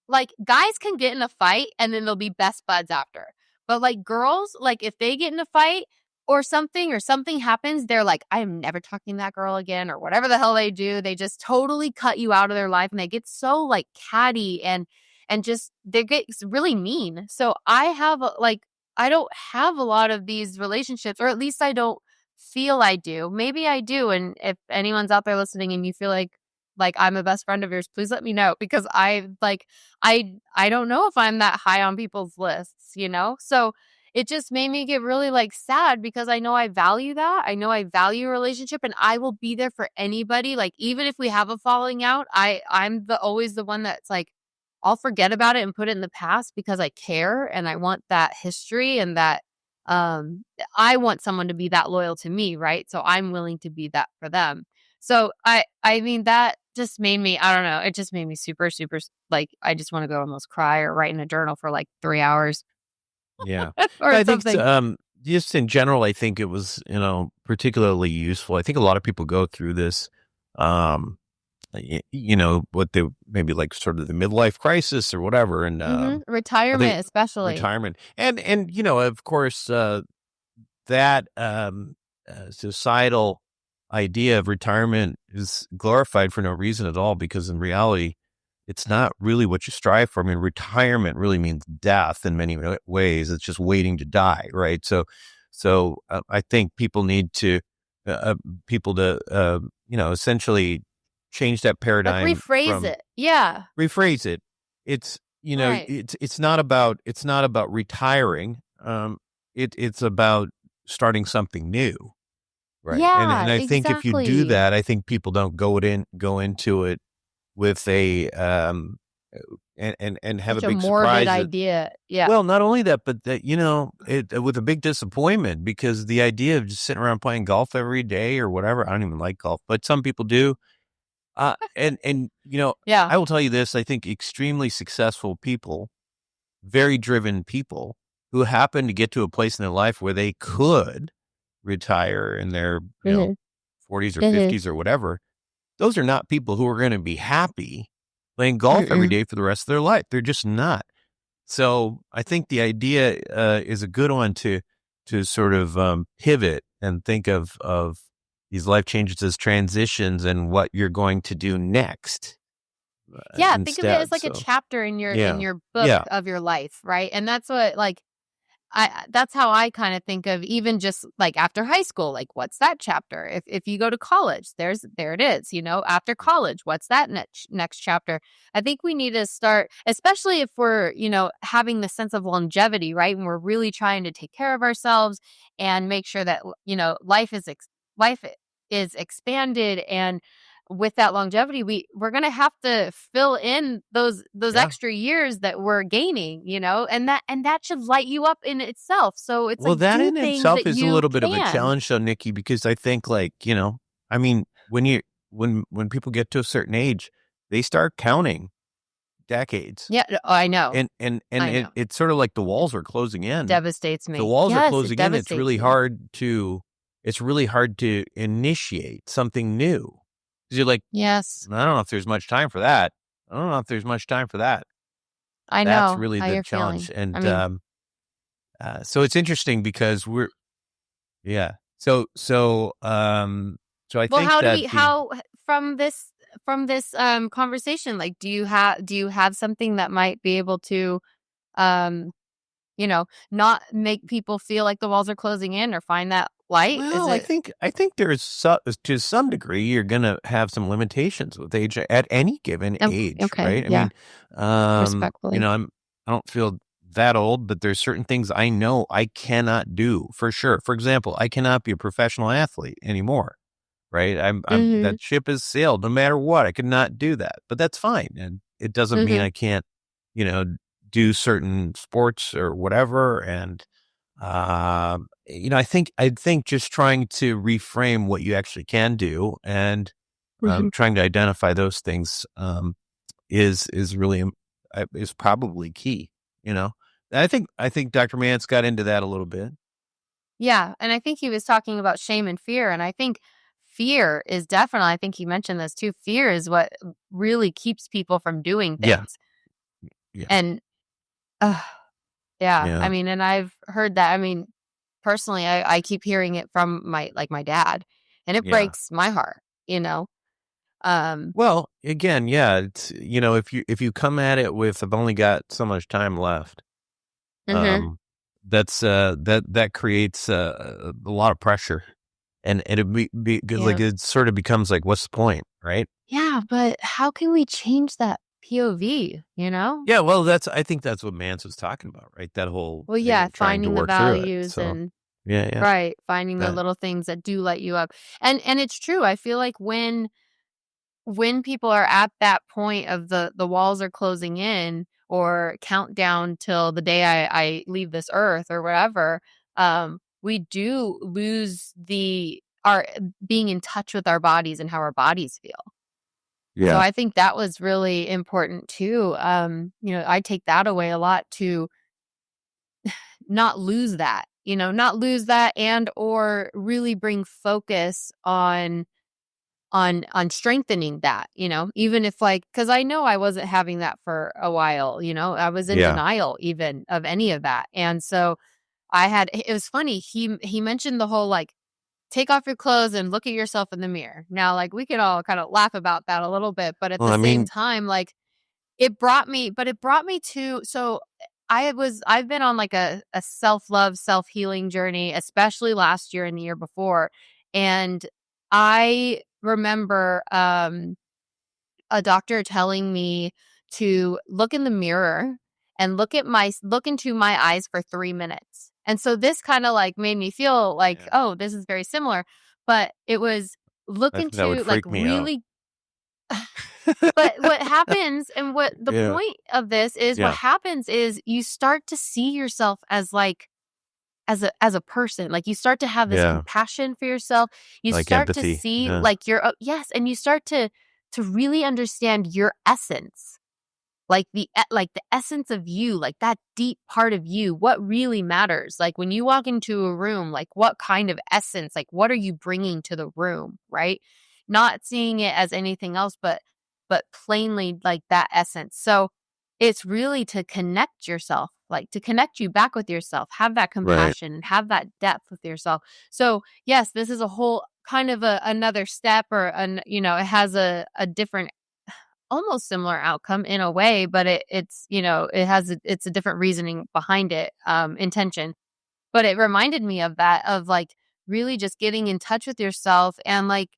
like guys can get in a fight and then they'll be best buds after. But like girls, like if they get in a fight or something happens, they're like, I'm never talking to that girl again, or whatever the hell they do. They just totally cut you out of their life, and they get so like catty and just they get really mean. So I don't have a lot of these relationships, or at least I don't feel I do. Maybe I do. And if anyone's out there listening and you feel like I'm a best friend of yours, please let me know, because I don't know if I'm that high on people's lists, you know? So it just made me get really like sad, because I know I value that. I know I value a relationship, and I will be there for anybody. Like even if we have a falling out, I'm always the one that's like, I'll forget about it and put it in the past, because I care and I want that history, and that I want someone to be that loyal to me, right? So I'm willing to be that for them. So I mean, that just made me, I don't know, it just made me super, super, like, I just want to go almost cry or write in a journal for like 3 hours Yeah. or I think, something. just in general, I think it was, particularly useful. I think a lot of people go through this, what they maybe like sort of the midlife crisis or whatever. And, Retirement, especially. retirement. And, of course, that, societal idea of retirement is glorified for no reason at all, because in reality, it's not really what you strive for. I mean, retirement really means death in many ways. It's just waiting to die, right? So I think people need to, essentially change that Like paradigm rephrase from it. Yeah. rephrase it. It's, Right. it's not about retiring. It's about starting something new. Right. And Yeah, I think if you do exactly. that, I think people don't go into it with a and have a Such a big morbid surprise that, idea. Yeah. well, not only that, but that, with a big disappointment, because the idea of just sitting around playing golf every day or whatever, I don't even like golf, but some people do. And Yeah. I will tell you this, I think extremely successful people, very driven people who happen to get to a place in their life where they could retire in their, Mhm. 40s or Mhm. 50s or whatever. Those are not people who are going to be happy playing golf every Mm-mm. day for the rest of their life. They're just not. So I think the idea is a good one to sort of pivot and think of these life changes as transitions and what you're going to do next Yeah, think of it as instead. like a So chapter in yeah, your book yeah, of your life, right? And that's what like that's how I kind of think of, even just like after high school, like what's that chapter? If you go to college, there it is, you know, after college, what's that next chapter? I think we need to start, especially if we're, having the sense of longevity, right? And we're really trying to take care of ourselves and make sure that, life is expanded, and with that longevity, we're going to have to fill in those yeah. extra years that we're gaining, and that should light you up in itself. So it's Well, like, that do in things itself that is a you little bit of a can. challenge, though, Nikki, because I think, like, I mean, when people get to a certain age, they start counting decades. Yeah, I know. And I know. it's sort of like the walls are closing in. Devastates The me. walls are Yes, it closing in. devastates me. It's really hard to initiate something new. 'Cause you're like, Yes, I don't know if there's much time for that. I don't know if there's much time for that. I That's know really how the you're challenge. feeling. I And mean, so it's interesting because yeah. So I well, think how do that we how from this conversation, like, do you have something that might be able to um not make people feel like the walls are closing in, or find that light? Is well, I it think there's to some degree you're gonna have some limitations with age at any given age, okay, right? I yeah, mean, respectfully. I don't feel that old, but there's certain things I know I cannot do for sure. For example, I cannot be a professional athlete anymore, right? I'm Mhm. that ship has sailed no matter what. I could not do that, but that's fine, and it doesn't mean Mhm. I can't, you know, do certain sports or whatever. And I think just trying to reframe what you actually can do and Mhm. trying to identify those things is really is probably key. You know, I think Dr. Mantz got into that a little bit. Yeah, and I think he was talking about shame and fear, and I think fear is definitely, I think he mentioned this too, fear is what really keeps people from doing Yeah, things. yeah, And, ugh, Yeah. I mean, and I've heard that. I mean, personally, I keep hearing it from my dad, and it breaks my heart, Well, again, it's, if you come at it with, I've only got so much time left, that's that creates a lot of pressure, and it sort of becomes like, what's the point, right? Yeah, but how can we change that POV, Yeah, well, I think that's what Mantz was talking about, right? That whole Well, thing of trying to finding the work through it. values So, and yeah, right, finding the that, little things that do light you up. And it's true. I feel like when people are at that point of the walls are closing in, or countdown till the day I leave this earth or whatever, we do lose our being in touch with our bodies and how our bodies feel. So I think that was really important too. I take that away a lot, to not lose that, and or really bring focus on strengthening that, even if, like, because I know I wasn't having that for a while, I was in denial even of any of that. And so it was funny. He mentioned the whole, like, take off your clothes and look at yourself in the mirror. Now, like, we can all kind of laugh about that a little bit, but at the same time, like, it brought me to, so I've been on like a self-love, self-healing journey, especially last year and the year before. And I remember a doctor telling me to look in the mirror and look into my eyes for 3 minutes. And so this kind of like made me feel like, oh, this is very similar. But it was look I think that would into, like, freak me out. really. But what happens, and what the point of this is, what happens is you start to see yourself as, like, as a person. Like, you start to have this compassion for yourself. You like start empathy. to see like yes, and you start to really understand your essence. Like the essence of you, like that deep part of you, what really matters. Like, when you walk into a room, like, what kind of essence, like, what are you bringing to the room, right? Not seeing it as anything else, but plainly, like, that essence. So it's really to connect yourself, like, to connect you back with yourself, have that compassion and have that depth with yourself. So yes, this is a whole kind of another step, or it has a different, almost similar outcome in a way, but it's it's a different reasoning behind it, intention. But it reminded me of that, of, like, really just getting in touch with yourself, and, like,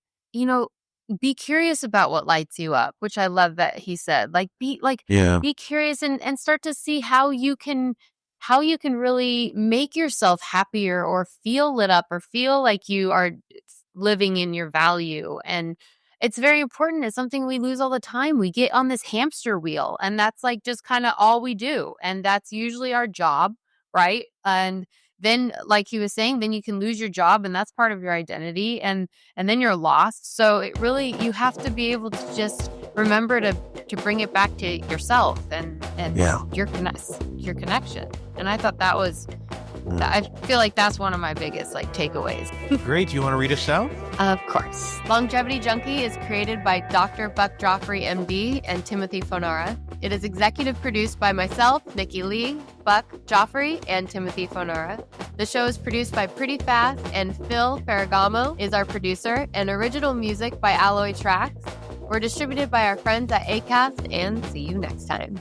be curious about what lights you up, which I love that he said. Like, be curious, and start to see how you can really make yourself happier, or feel lit up, or feel like you are living in your value. And it's very important. It's something we lose all the time. We get on this hamster wheel, and that's, like, just kind of all we do. And that's usually our job, right? And then, like he was saying, then you can lose your job, and that's part of your identity, and then you're lost. So it really, you have to be able to just remember to bring it back to yourself, and your connection. And I thought that was, I feel like that's one of my biggest, like, takeaways. Great. You want to read us out? Of course. Longevity Junky is created by Dr. Buck Joffrey, MD, and Timothy Fonara. It is executive produced by myself, Nikki Lee, Buck Joffrey, and Timothy Fonara. The show is produced by Pretty Fast, and Phil Ferragamo is our producer, and original music by Alloy Tracks. We're distributed by our friends at Acast, and see you next time.